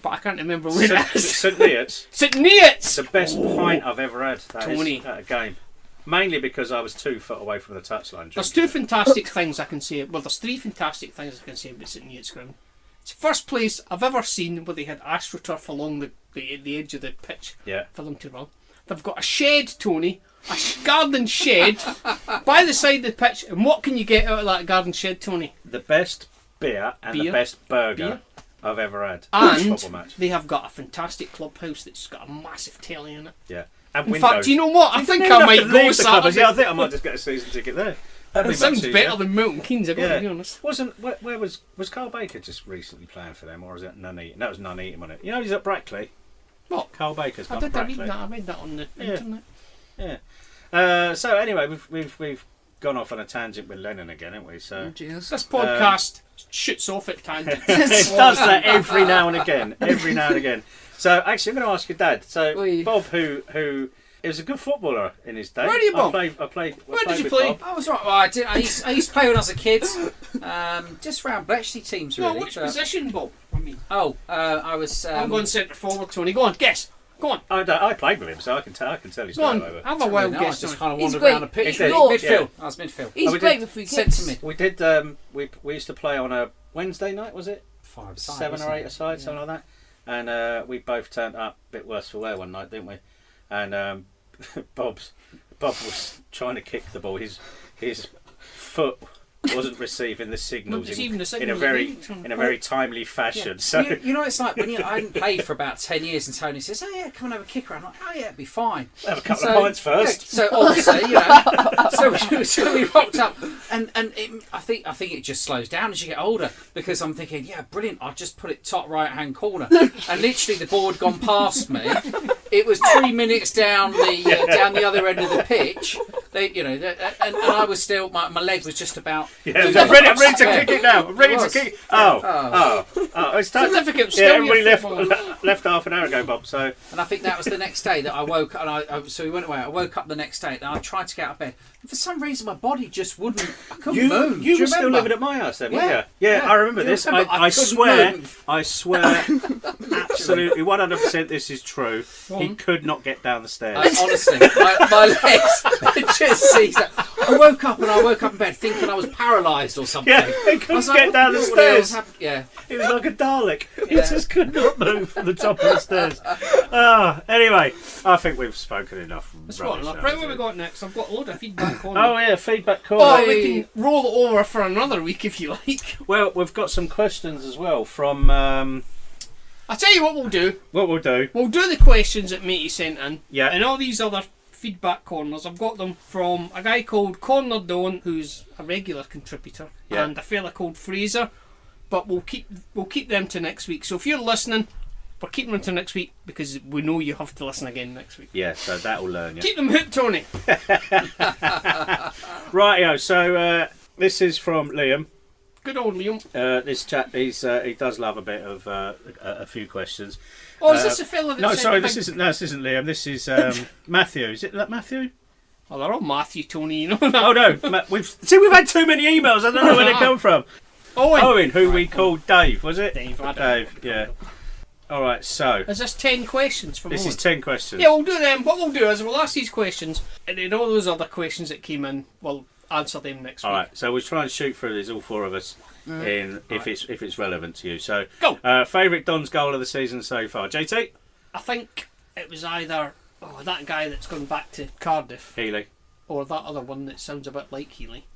But I can't remember where it is. St Neots. St Neots! The best pint I've ever had. That is, Tony. at a game. Mainly because I was 2 foot away from the touchline. There's drinking two fantastic things I can say. Well, there's three fantastic things I can say about St Neots ground. It's the first place I've ever seen where they had astroturf along the edge of the pitch Yeah. for them to run. They've got a shed, Tony, a garden shed by the side of the pitch. And what can you get out of that garden shed, Tony? The best beer and the Beer. best burger Beer. I've ever had. And Football match. they have got a fantastic clubhouse that's got a massive telly in it. Yeah. And In windows. fact, do you know what? I You think don't I even might have to go leave the club. Saturday. Yeah, I think I might just get a season ticket there. That'd It be sounds much better easier. than Milton Keynes, I've got to be honest. Wasn't where was Carl Baker just recently playing for them, or was it Nuneaton? That was Nuneaton, wasn't it? You know he's at Brackley. What? Carl Baker's I gone to did read Brackley. that. I read that on the internet. Yeah. So anyway, we've gone off on a tangent with Lennon again, haven't we? So Cheers. This podcast shoots off at tangents. it does that every now and again. Every now and again. So actually, I'm going to ask your dad. So Oi. Bob, who was a good footballer in his day. Where are you, Bob? I played. Where did you with play? Bob. I was right. Well, I used to play when I was a kid. Just round Bletchley teams, No, really. which but- position, Bob? I mean, I was. I'm going centre forward, Tony. Go on, guess. Go on. I played with him, so I can tell you Go straight on. over. Have a wild I guess, just Tony. kind of He's wandered great. around the pitch. He did. Midfield. I was midfield. He's we great did with free Sent kicks. to me. We did. We used to play on a Wednesday night, was it? 5 aside, 7 wasn't or 8 it? aside, something like that. And we both turned up a bit worse for wear one night, didn't we? And Bob was trying to kick the ball. His foot wasn't receiving the signals, receiving the in signals a very that needed. in a very timely fashion. Yeah. So You know, it's like when I hadn't played for about 10 years and Tony says, "Oh yeah, come and have a kick around." I'm like, "Oh yeah, it'd be fine." have a couple of pints first. Yeah, so obviously, you know, so we rocked up, and I think it just slows down as you get older, because I'm thinking, yeah, brilliant. I'll just put it top right hand corner, and literally the ball had gone past me. It was 3 minutes down the other end of the pitch. And I was still, my leg was just about. Yeah, I'm ready to kick it now. I'm ready to kick it. Oh, it's time. Significant Yeah, skill, everybody your left half an hour ago, Bob. So And I think that was the next day that I woke up, and so we went away. I woke up the next day, and I tried to get out of bed. And for some reason, my body just wouldn't. I couldn't move. Do you were still remember? living at my house then, Yeah. weren't you? Yeah, I remember You this. remember? I couldn't swear, move. absolutely 100% this is true. He could not get down the stairs. Honestly, my legs just seized up. I woke up in bed thinking I was paralysed or something. Yeah, he I couldn't was get down the what the hell's stairs. Yeah. He was like a Dalek. He Yeah. just could not move from the top of the stairs. Anyway, I think we've spoken enough. That's rubbish what enough. now, Right, is what we it? got next? I've got a load of feedback on. Oh yeah, feedback corner. Or we can roll it over for another week if you like. Well, we've got some questions as well from. I'll tell you what we'll do. What we'll do. We'll do the questions that Matey sent in. Yeah. And all these other feedback corners, I've got them from a guy called Corner Don, who's a regular contributor, Yeah. and a fella called Fraser. But we'll keep them to next week. So if you're listening, we're keeping them to next week because we know you have to listen again next week. Yeah, so that'll learn you. Keep them hooked, Tony. Rightio. So this is from Liam. Good old Liam. This chap, he does love a bit of a few questions. Oh, is this a fella that No, sent sorry, the this big- isn't. No, this isn't Liam. This is Matthew. Is it that Matthew? Oh, they're all Matthew, Tony, you know. Oh no, we've had too many emails. I don't know where they come from. Owen, who we called Dave, was it? Dave, I don't Dave, know. yeah. All right, so Is this 10 questions from this Owen? is 10 questions. Yeah, we'll do them. What we'll do is we'll ask these questions, and then all those other questions that came in, we'll answer them next All week. right, so we'll try and shoot through these, all four of us, if it's relevant to you. So, Go. Favourite Don's goal of the season so far, JT? I think it was either that guy that's gone back to Cardiff, Healy. or that other one that sounds a bit like Healy.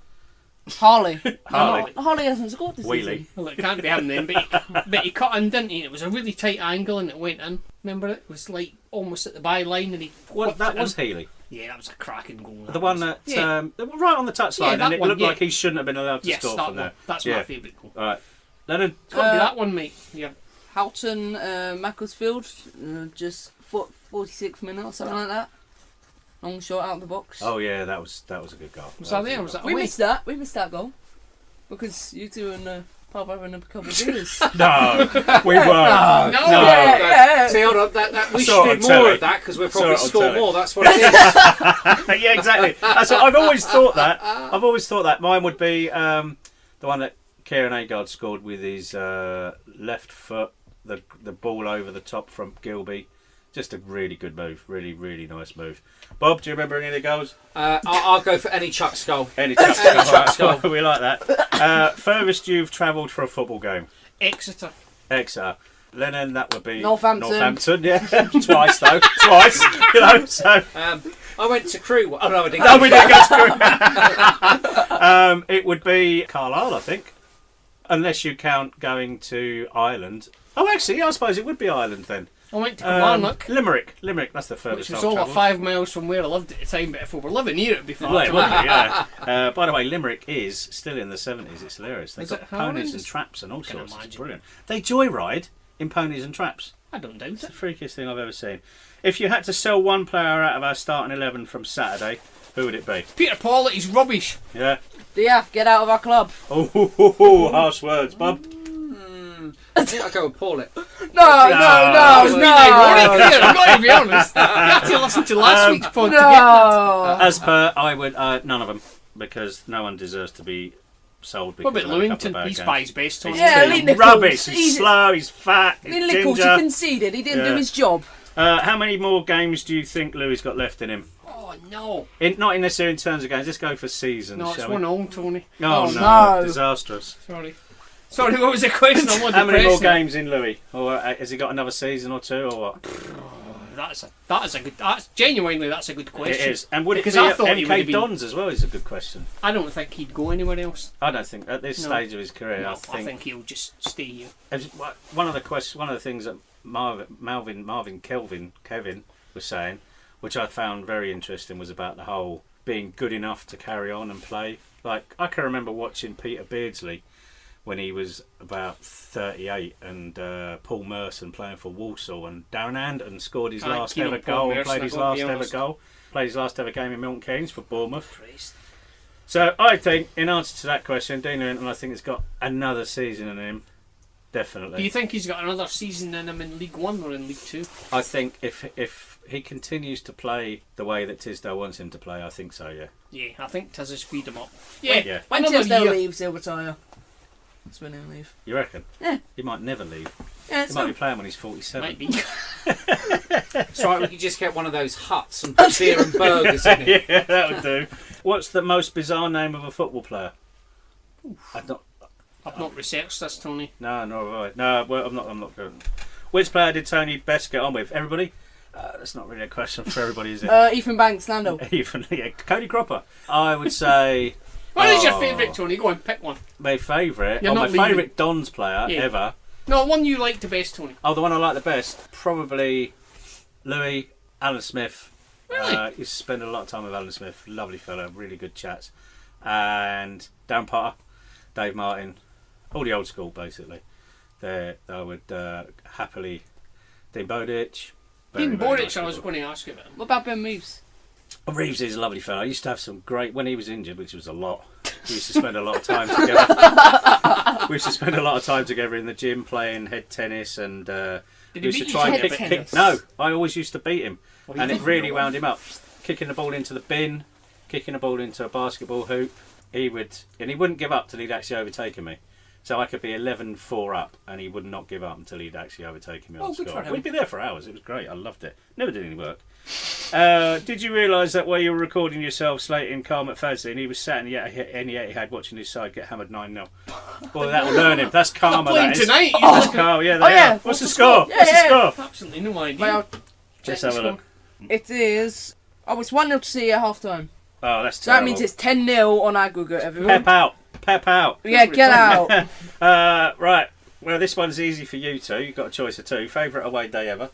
Harley. Harley. Harley hasn't scored this Wheelie. season. Well, it can't be him then, but he cut in, didn't he? It was a really tight angle and it went in. Remember it? It was like almost at the byline and he. Well, whipped that it was in. Healy. Yeah, that was a cracking goal. The one that Yeah. right on the touchline, that and it one, looked yeah. like he shouldn't have been allowed to Yes, score that from one. there. That's Yeah. my favourite goal. All right, Lennon. It's got to be that one, mate. Yeah. Houghton, Macclesfield, just 46th minute or something like that. Long shot out of the box. Oh yeah, that was a good goal. Was that there? Was that we away? missed that. We missed that goal because you two and pub having a couple of beers. No, we weren't. No. Yeah. See, hold on. That we Saw it should on do more telly. of that because we'll Saw probably it on score telly. more. That's what it is. Yeah, exactly. That's what, I've always thought that. Mine would be the one that Kieran Agard scored with his left foot, the ball over the top from Gilby. Just a really good move. Really, really nice move. Bob, do you remember any of the goals? I'll go for any Chuck's goal. Any Chuck's Any goal. Chuck's goal. Right, we like that. Furthest you've travelled for a football game? Exeter. Exeter. Lennon, that would be Northampton. Yeah, twice though. Twice. You know, so. I went to Crewe. Oh no, I didn't. No, we didn't go to Crewe. It would be Carlisle, I think. Unless you count going to Ireland. Oh, actually, I suppose it would be Ireland then. I went to Kilmarnock, Limerick, that's the which furthest was I've over travelled. 5 miles from where I lived at the time, but if we were living here it'd be far. Well, it too would be, long. yeah. By the way, Limerick is still in the 70s. It's hilarious. They've Is got it? How ponies is and it? traps and all Can sorts. It's imagine. brilliant. They joyride in ponies and traps. I don't doubt It's it. the freakiest thing I've ever seen. If you had to sell one player out of our starting 11 from Saturday, who would it be? Peter Pawlett, he's rubbish. Yeah. Diaf, get out of our club. Oh, harsh words, Bob. I think I'll go with Paulet. No. I've got to be honest. You had to listen to last week's pod to get that. As per, I would none of them, because no one deserves to be sold. What Because about of a couple of Lewington? bad He's games. by his best. Tony. Yeah, He's Lee Nichols. rubbish. He's He's- slow. He's fat. He's Lee Nichols, you ginger. conceded. He didn't Yeah. do his job. How many more games do you think Louis got left in him? Oh no. Not necessarily in terms of games. Just go for seasons. No, it's shall we? 1-0, Tony. Oh, Oh, no. no. Disastrous. Sorry, what was the question? I'm How many more depressed. games in Louis? Or has he got another season or two, or what? That's a good. That's genuinely that's a good question. It is. And would it Because be I at thought he would have MK been- Dons as well? Is a good question. I don't think he'd go anywhere else. I don't think at this No. stage of his career. No, I think he'll just stay here. one of the things that Kevin was saying, which I found very interesting, was about the whole being good enough to carry on and play. Like, I can remember watching Peter Beardsley when he was about 38 and Paul Merson playing for Walsall, and Darren Anderton scored his last ever goal and played his last ever goal. Played his last ever game in Milton Keynes for Bournemouth. Christ. So I think, in answer to that question, Dean Linton, I think, has got another season in him. Definitely. Do you think he's got another season in him in League One or in League Two? I think if he continues to play the way that Tisdale wants him to play, I think so, yeah. Yeah, I think Tiz has freed him up. Yeah, Yeah. When another Tisdale year. leaves, he'll retire. That's when he'll leave. You reckon? Yeah. He might never leave. Yeah, He might be playing when he's 47. Might be. It's right, we could just get one of those huts and put beer and burgers in it. Yeah, that would do. What's the most bizarre name of a football player? I've not. I've not researched this, Tony. No, right. No, well, I'm not good. Which player did Tony best get on with? Everybody? That's not really a question for everybody, is it? Ethan Banks, Lando. Even yeah, Cody Cropper. I would say. What is your favourite, Tony? Go on, pick one. My favourite. You're My not leaving. favourite Dons player Yeah. ever. No, one you like the best, Tony. Oh, the one I like the best, probably Louis, Alan Smith. Really? Used to spend a lot of time with Alan Smith. Lovely fellow, really good chats. And Dan Potter, Dave Martin, all the old school basically. I would happily. Dean Bowditch. Dean very Bowditch, nice I was people. going to ask you about him. What about Ben Reeves? Reeves is a lovely fellow. I used to have some great when he was injured, which was a lot. We used to spend a lot of time together. We used to spend a lot of time together in the gym playing head tennis, and Did we he used to beat try you and at kick. tennis? No, I always used to beat him, Well, you and it did. really wound him up. Kicking the ball into the bin, kicking the ball into a basketball hoop. He wouldn't give up till he'd actually overtaken me. So I could be 11-4 up, and he would not give up until he'd actually overtaken me on Oh, good score. for him. We'd be there for hours. It was great. I loved it. Never did any work. Did you realise that while you were recording yourself slating Carl McFadzean, he was sat in the Etihad watching his side get hammered 9-0? Boy, that will learn him. That's karma, Playing that is. tonight. That's karma. Yeah, they yeah. are. What's the score? Yeah, What's the yeah. score? Absolutely no idea. Well, Let's have a look. it is. Oh, it's 1-0 to see at half time. Oh, that's So that terrible. means it's 10-0 on aggregate, everyone. Pep out. Pep out. Yeah, get out. Right. Well, this one's easy for you two. You've got a choice of two. Favourite away day ever?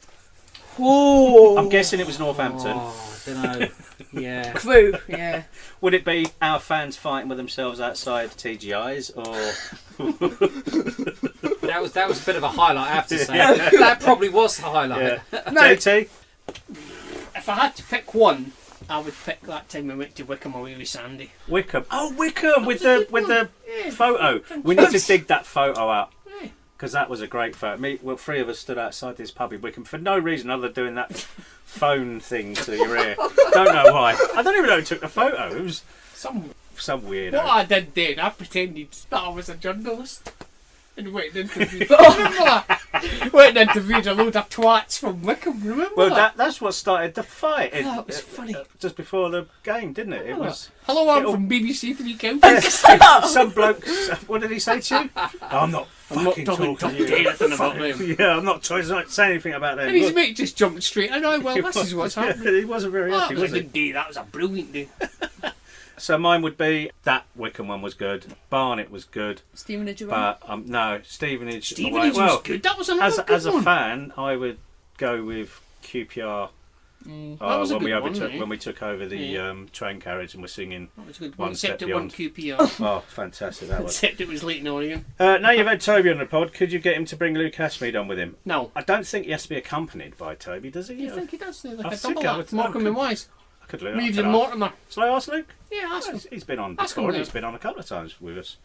Ooh. I'm guessing it was Northampton. Oh, I don't know. Yeah. Crewe, yeah. Would it be our fans fighting with themselves outside TGI's, or That was a bit of a highlight, I have to say. That probably was the highlight. No. JT? If I had to pick one, I would pick that time we went to Wickham away with Sandy. Wickham. Oh, Wickham with the photo. We need to dig that photo up. Yeah. Because that was a great photo. Three of us stood outside this pub in Wickham for no reason other than doing that phone thing to your ear. Don't know why. I don't even know who took the photo. It was Some some weirdo. What I did then, I pretended that I was a journalist and went and interviewed. Remember that? Went and interviewed a load of twats from Wickham. Remember Well, that? that's what started the fight. That was funny. Just before the game, didn't it? It was Hello, I'm it'll- from BBC Three Counties. some bloke. What did he say to you? I'm not I'm not fucking talking talking to you. anything about them. Yeah, I'm not trying to say anything about them. And his mate just jumped straight. I know. Well, this is what's happening. He wasn't very Oh, happy, that was was a he? good day. That was a brilliant day. So mine would be that Wickham one was good. Barnet was good, Stevenage away. but no, Stevenage. Stevenage away. Well, was good. That was another good as a one. fan, I would go with QPR. That was a when we good one, overtook eh? when we took over the Yeah. train carriage and we're singing. That was a good One one. Except step it wasn't QPR. Oh, fantastic that was. Except it was Leighton Orient. Now you've had Toby on the pod, could you get him to bring Luke Ashmead on with him? No. I don't think he has to be accompanied by Toby, does he? You think he does? Like I a think double I would- act. Morecambe and Wise. I could Luke. Reeves I could and ask. Mortimer. Shall I ask Luke? Yeah, ask him. He's been on Ask him, before. Luke. He's been on a couple of times with us.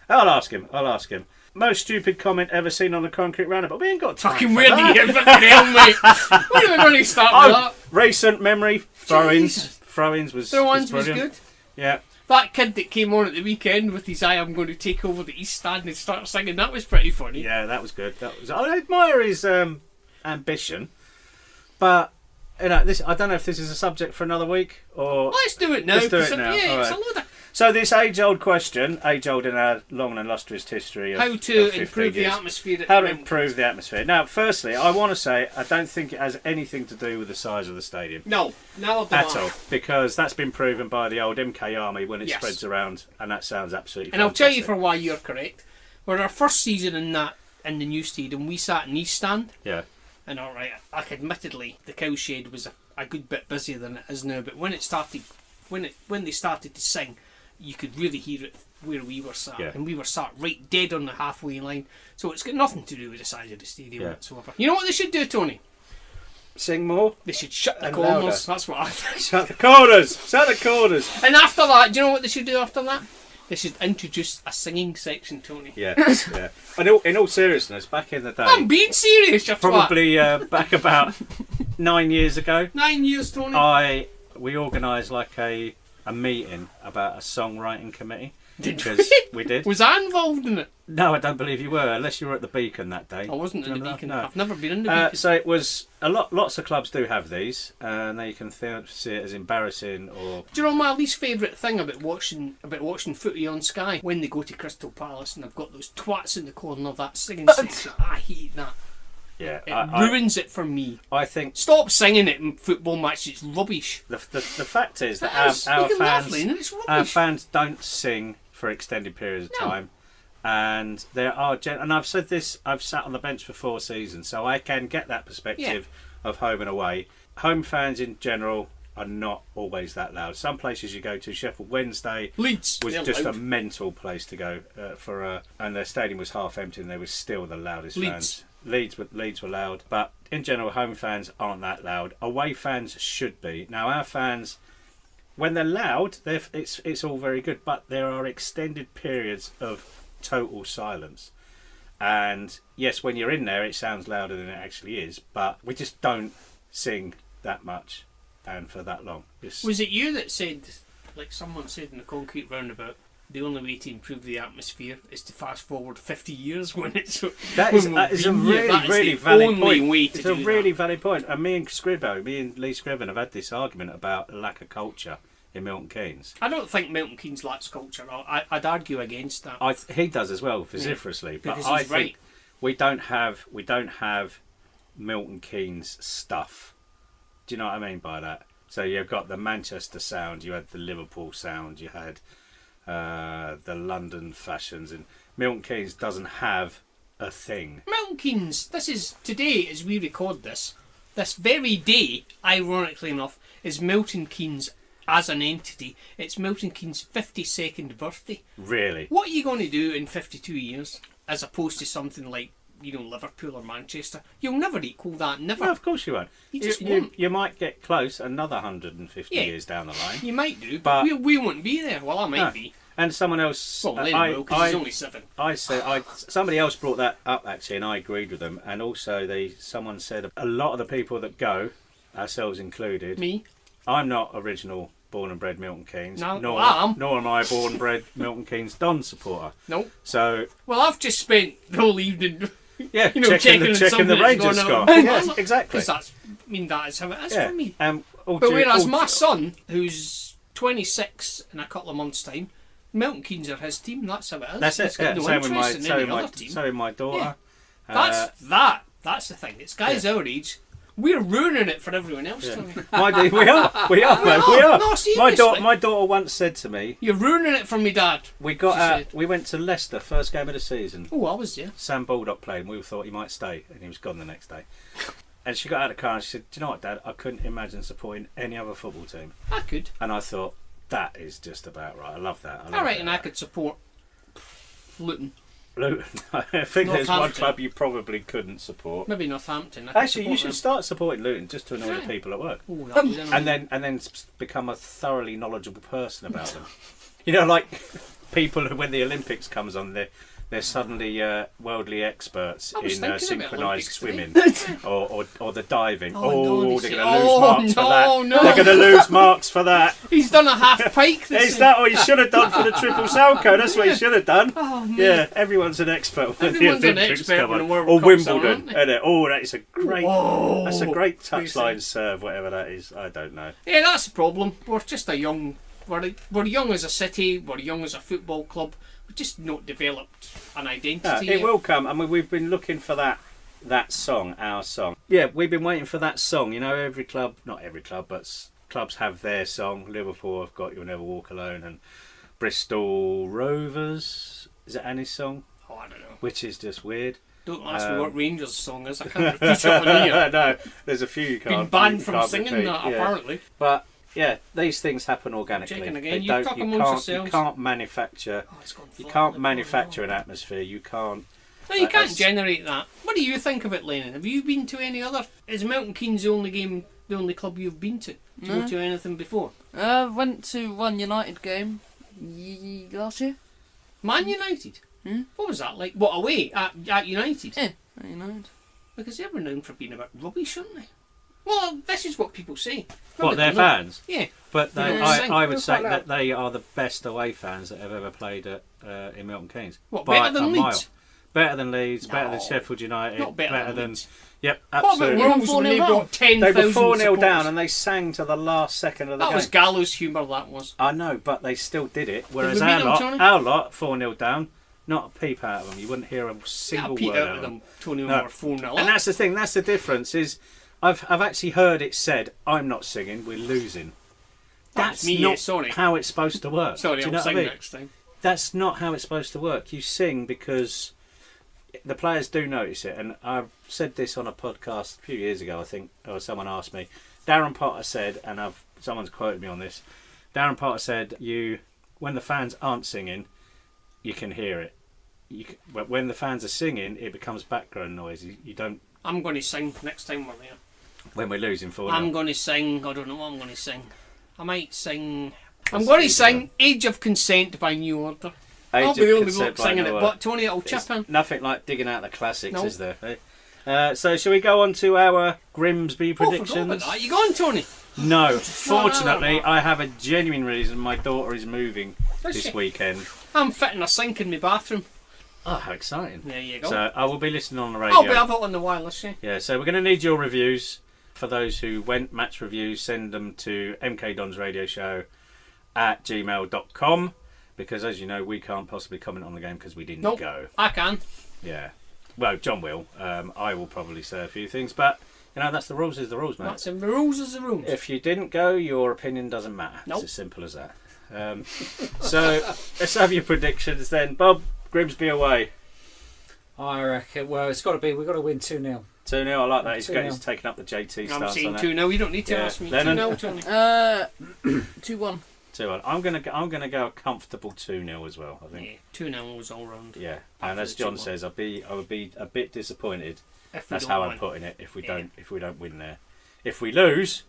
I'll ask him. Most stupid comment ever seen on the concrete roundabout. We ain't got time Fucking for weird that. to hear fucking hell, mate. When are we going to start with Oh, that? recent memory. Throw-ins. Jesus. Throw-ins was Throw-ins was brilliant. good. Yeah. That kid that came on at the weekend with his I'm going to take over the East Stand and start singing, that was pretty funny. Yeah, that was good. I admire his ambition, but you know, I don't know if this is a subject for another week or. Let's do it now. Let's do it 'cause now, Yeah, it's alright. a load of... So this age-old question, age-old in our long and illustrious history of How to of 15 improve the years. atmosphere at How to Grimsby. improve the atmosphere. Now, firstly, I want to say I don't think it has anything to do with the size of the stadium. No, At all, because that's been proven by the old MK Army when it Yes. spreads around, and that sounds absolutely And I'll fantastic. tell you for why you're correct. When our first season in the new stadium, we sat in East Stand. Yeah. And alright, admittedly, the cowshed was a good bit busier than it is now. But when it started, when they started to sing, you could really hear it where we were sat, Yeah. and we were sat right dead on the halfway line. So it's got nothing to do with the size of the stadium Yeah. whatsoever. You know what they should do, Tony? Sing more. They should shut the And corners. louder. That's what I think. Shut the corners. Shut the corners. And after that, do you know what they should do after that? They should introduce a singing section, Tony. Yeah, yeah. In all seriousness, back in the day, I'm being serious, you twat. probably back about 9 years ago, 9 years, Tony. we organised like a meeting about a songwriting committee. Did Because we did. Was I involved in it? No, I don't believe you were, unless you were at the Beacon that day. I wasn't in the Remember that? Beacon. No. I've never been in the Beacon. So it was lots of clubs do have these, and they can see it as embarrassing or Do you know my least favourite thing about watching footy on Sky? When they go to Crystal Palace and they've got those twats in the corner of that singing section. I hate that. yeah. It ruins it for me. I think Stop singing it in football matches. It's rubbish. the fact is that It is. our You can laugh, fans Lena, it's our rubbish. fans don't sing for extended periods of No. time, and there are and I've said this. I've sat on the bench for 4 seasons, so I can get that perspective of home and away. Home fans in general are not always that loud. Some places you go to, Sheffield Wednesday Leeds was they're just loud. a mental place to go and their stadium was half empty, and they were still the loudest Leeds. fans. Leeds were loud, but in general, home fans aren't that loud. Away fans should be. Now, our fans, when they're loud, it's all very good, but there are extended periods of total silence. And yes, when you're in there, it sounds louder than it actually is, but we just don't sing that much and for that long. Was it you that said, like someone said in the concrete roundabout, the only way to improve the atmosphere is to fast forward 50 years when it's That is a really valid point. It's a really valid point. And me and Lee Scriven have had this argument about lack of culture in Milton Keynes. I don't think Milton Keynes lacks culture. I'd argue against that. He does as well, vociferously. But because I he's think right. we don't have Milton Keynes stuff. Do you know what I mean by that? So you've got the Manchester sound, you had the Liverpool sound, you had the London fashions, and Milton Keynes doesn't have a thing. Milton Keynes, this is today as we record this very day, ironically enough, is Milton Keynes as an entity. It's Milton Keynes' 52nd birthday. Really? What are you going to do in 52 years as opposed to something like, Liverpool or Manchester? You'll never equal that, never. No, of course you won't. You just won't. You might get close another 150 Yeah. years down the line. You might do, but we won't be there. Well, I might No. be. And someone else... Well, Lennon will, because he's only 7. Somebody else brought that up actually, and I agreed with them. And also, someone said a lot of the people that go, ourselves included. Me? I'm not original born and bred Milton Keynes. No, nor I am. Nor am I a born and bred Milton Keynes Don supporter. Nope. So Well, I've just spent the whole evening, yeah, checking checking the something Rangers that's score. going on. Yes, exactly. Because that is how it is Yeah. for me. All But due- whereas all my due- son, who's 26 in a couple of months' time, Milton Keynes are his team. That's how it is. That's He's it. got Yeah. no Same with interest in any other team. so with my daughter. That's the thing. It's guys our age. We're ruining it for everyone else. Yeah. Tony. We are, man, we are. No, seriously. My daughter once said to me, You're ruining it for me, Dad. we She got said. we went to Leicester, first game of the season. Oh, I was there. Sam Baldock played, and we thought he might stay, and he was gone the next day. And she got out of the car and she said, "Do you know what, Dad? I couldn't imagine supporting any other football team." I could. And I thought, that is just about right. I love that. I reckon I could support Luton. Luton. I think there's one Northampton. club you probably couldn't support. Maybe Northampton. I could Actually, you support should them. start supporting Luton just to annoy Yeah. the people at work. Oh, that was And then become a thoroughly knowledgeable person about them. Like people who, when the Olympics comes on, they're suddenly worldly experts I was in thinking about synchronised Olympics swimming or the diving. Oh, no, they're they going say- to lose marks for that. Oh, no. They're going to lose marks for that. He's done a half pike. Is that what you should have done for the triple Salco? That's what you should have done. Oh, man. Yeah, everyone's an expert when Everyone's the an Olympics expert come when on. the World Or Cup's on, Wimbledon, aren't they? isn't it? Oh, that's a great. Whoa. That's a great Crazy. touchline serve, whatever that is. I don't know. Yeah, that's the problem. We're just a young we're young as a city, we're young as a football club. We've just not developed an identity. It will come. I mean, we've been looking for that song, our song. Yeah, we've been waiting for that song. You know, every club, not every club, but clubs have their song. Liverpool have got You'll Never Walk Alone, and Bristol Rovers, is it Annie's song? Oh, I don't know. Which is just weird. Don't ask me what Rangers' song is. I can't repeat it on here. No, there's a few you can't. Been banned you from can't singing repeat, that, yeah. apparently. But yeah, these things happen organically. Checking They again. You don't- talk you amongst can't, yourselves. You can't manufacture. Oh, it's gone You flat can't like manufacture an that. atmosphere. You can't. No, you can't That's- generate that. What do you think of it, Lennon? Have you been to any other? Is Milton Keynes the only club you've been to? Did you go to anything before? Went to one United game last year. Man United? Hmm? What was that like? What, away at United? Yeah, United. Because they're renowned for being a bit rubbish, aren't they? Well, this is what people say. What, Maybe their they're not. fans? Yeah. But they, Yeah. I would They're say quite that they are the best away fans that have ever played at in Milton Keynes. What, By better than a Leeds? mile. Better than Leeds, better than No. Sheffield United, Not better than Leeds. Yep, What about absolutely. Wolves Wolves when 4-0 they down? brought 10,000 They were 4-0 supporters? down and they sang to the last second of the That game. was gallows humour, that was. I know, but they still did it. Whereas we beat them, Tony? our lot, 4-0 down, not a peep out of them. You wouldn't hear a single Peter word out out of of them. them, Tony No. Moore 4-0. And that's the thing. That's the difference. Is I've actually heard it said, "I'm not singing. We're losing." That's That's me, not yeah, sorry. how it's supposed to work. Sorry, Do you I'll know what I sing mean? next time. That's not how it's supposed to work. You sing because the players do notice it. And I've said this on a podcast a few years ago, I think, or someone asked me. Darren Potter said, and someone's quoted me on this. Darren Potter said, when the fans aren't singing, you can hear it. But when the fans are singing, it becomes background noise. You don't. I'm going to sing next time we're there. When we're losing 4-0. I'm going to sing. I don't know what I'm going to sing. I might sing. I'm going to sing Age of Consent by New Order. I'll be the only bloke singing it, but Tony, it'll chip in. Nothing like digging out the classics, No. is there? Eh? So, shall we go on to our Grimsby Oh, I forgot predictions? about that. You going, Tony? No, fortunately, no. I have a genuine reason. My daughter is moving Does this she? weekend. I'm fitting a sink in my bathroom. Oh, how exciting! There you go. So I will be listening on the radio. I'll be have it on the wireless, yeah. Yeah, so we're going to need your reviews. For those who went match reviews, send them to mkdonsradioshow@gmail.com because, as you know, we can't possibly comment on the game because we didn't Nope. go. I can. Yeah. Well, John will. I will probably say a few things, but you know that's the rules. Is the rules, mate. That's the rules is the rules. If you didn't go, your opinion doesn't matter. Nope. It's as simple as that. So let's have your predictions then, Bob. Grimsby away. I reckon. Well, it's got to be. We've got to win 2-0. 2-0. I like that. 2-0. He's taking up the JT I'm stance saying on that. 2-0. You don't need to Yeah. ask me. Lennon? 2-0, Tony. 2-1. 2-1. I'm gonna go a comfortable 2-0 as well. I think. Yeah, 2-0 was all round. Yeah. And as John 2-1. says, I would be a bit disappointed. If we That's don't how win. I'm putting it. If we Yeah. don't win there, if we lose,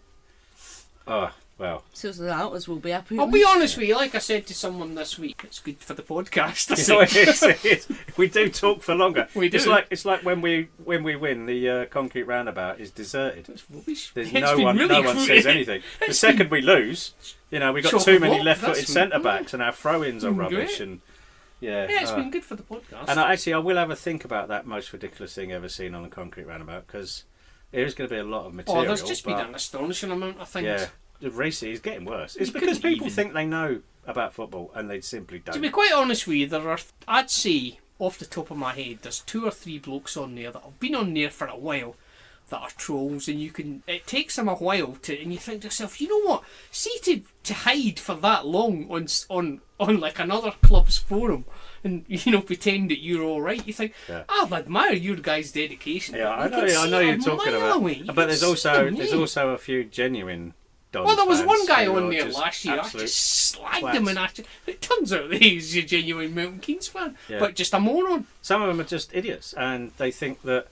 oh well. So the outers will be happy. I'll be honest with you, like I said to someone this week, it's good for the podcast. I You know, said. it is. We do talk for longer. We do. It's like when we win, the concrete roundabout is deserted. It's rubbish. There's It's no been one really says anything. The second we lose, you know, we got Chock too a many block, left-footed that's- centre backs, and our throw-ins are Mm, rubbish. great. And yeah, Yeah, it's been good for the podcast. And I will have a think about that most ridiculous thing ever seen on the concrete roundabout because there is going to be a lot of material. oh, there's just been but- an astonishing amount of things. yeah. Recently, it's getting worse. It's You because couldn't people even- think they know about football and they simply don't. To be quite honest with you, there are, I'd say, off the top of my head, there's 2 or 3 blokes on there that have been on there for a while that are trolls, and it takes them a while to, and you think to yourself, you know what? See to hide for that long on like another club's forum, and pretend that you're all right. You think, Yeah. I'll admire your guys' dedication. Yeah, I You can know see you're a talking mile about. away. You But can there's see also them, there's yeah. also a few genuine Dons Well, there was fans one guy who on are there just last year. I absolute just slagged twats. him, and it turns out that he's a genuine Milton Keynes fan, Yeah. but just a moron. Some of them are just idiots, and they think that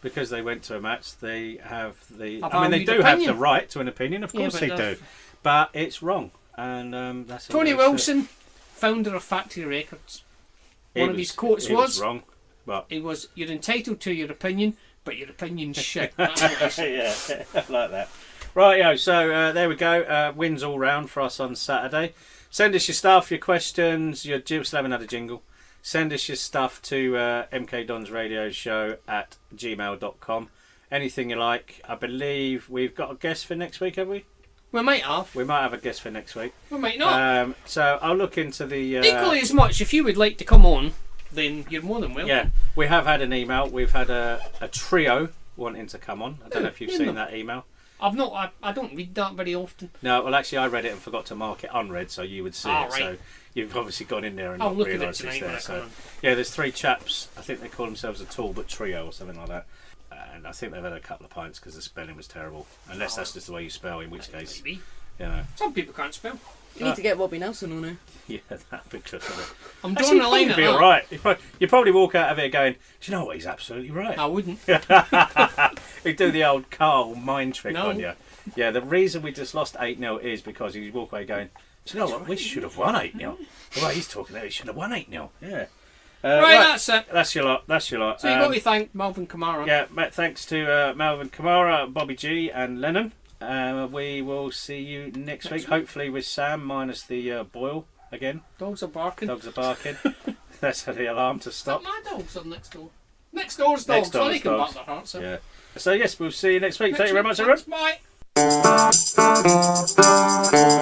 because they went to a match, they have the. A I mean, they valued do have the opinion. right to an opinion, of Yeah, course but they they're- do, but it's wrong, and that's all Tony there is to it. Wilson, founder of Factory Records. It One of his quotes was, wrong, but it was, "You're entitled to your opinion, but your opinion's shit." That's what he said. yeah, I like that. Right, so there we go. Wins all round for us on Saturday. Send us your stuff, your questions, your Jim still haven't had a jingle. Send us your stuff to mkdonsradioshow@gmail.com. Anything you like. I believe we've got a guest for next week, have we? We might have. We might have a guest for next week. We might not. So I'll look into the... Equally as much, if you would like to come on, then you're more than welcome. Yeah, we have had an email. We've had a trio wanting to come on. I don't know if you've seen that email. I've not. I don't read that very often. No, well, actually, I read it and forgot to mark it unread, so you would see it. Right. So you've obviously gone in there and I'll not look at it realised it's tonight there. when I So come on. yeah, there's 3 chaps. I think they call themselves a Talbot Trio or something like that. And I think they've had a couple of pints because the spelling was terrible. Unless that's just the way you spell, in which case, Maybe. you know. Some people can't spell. You need to get Robbie Nelson on it. Yeah, that'd be good. I'm drawing a line You'd at be that. all right. You probably walk out of it going, do you know what? He's absolutely right. I wouldn't. He'd do the old Carl mind trick No. on you. Yeah, the reason we just lost 8-0 is because he walk away going, do you know what? We should have won 8-0. The way he's talking there, he should have won 8-0. Yeah. Right, that's it. That's your lot. That's your lot. So you've got to thank Malvin Kamara. Yeah, thanks to Malvin Kamara, Bobby G, and Lennon. We will see you next week, hopefully with Sam minus the boil again. Dogs are barking. Dogs are barking. That's the alarm to stop. My dogs are next door. Next door's dogs. Next door's Well, they can dogs. bark their hearts out. Yeah. So yes, we'll see you next week. Next Thank you very week. much, everyone. Thanks, bye.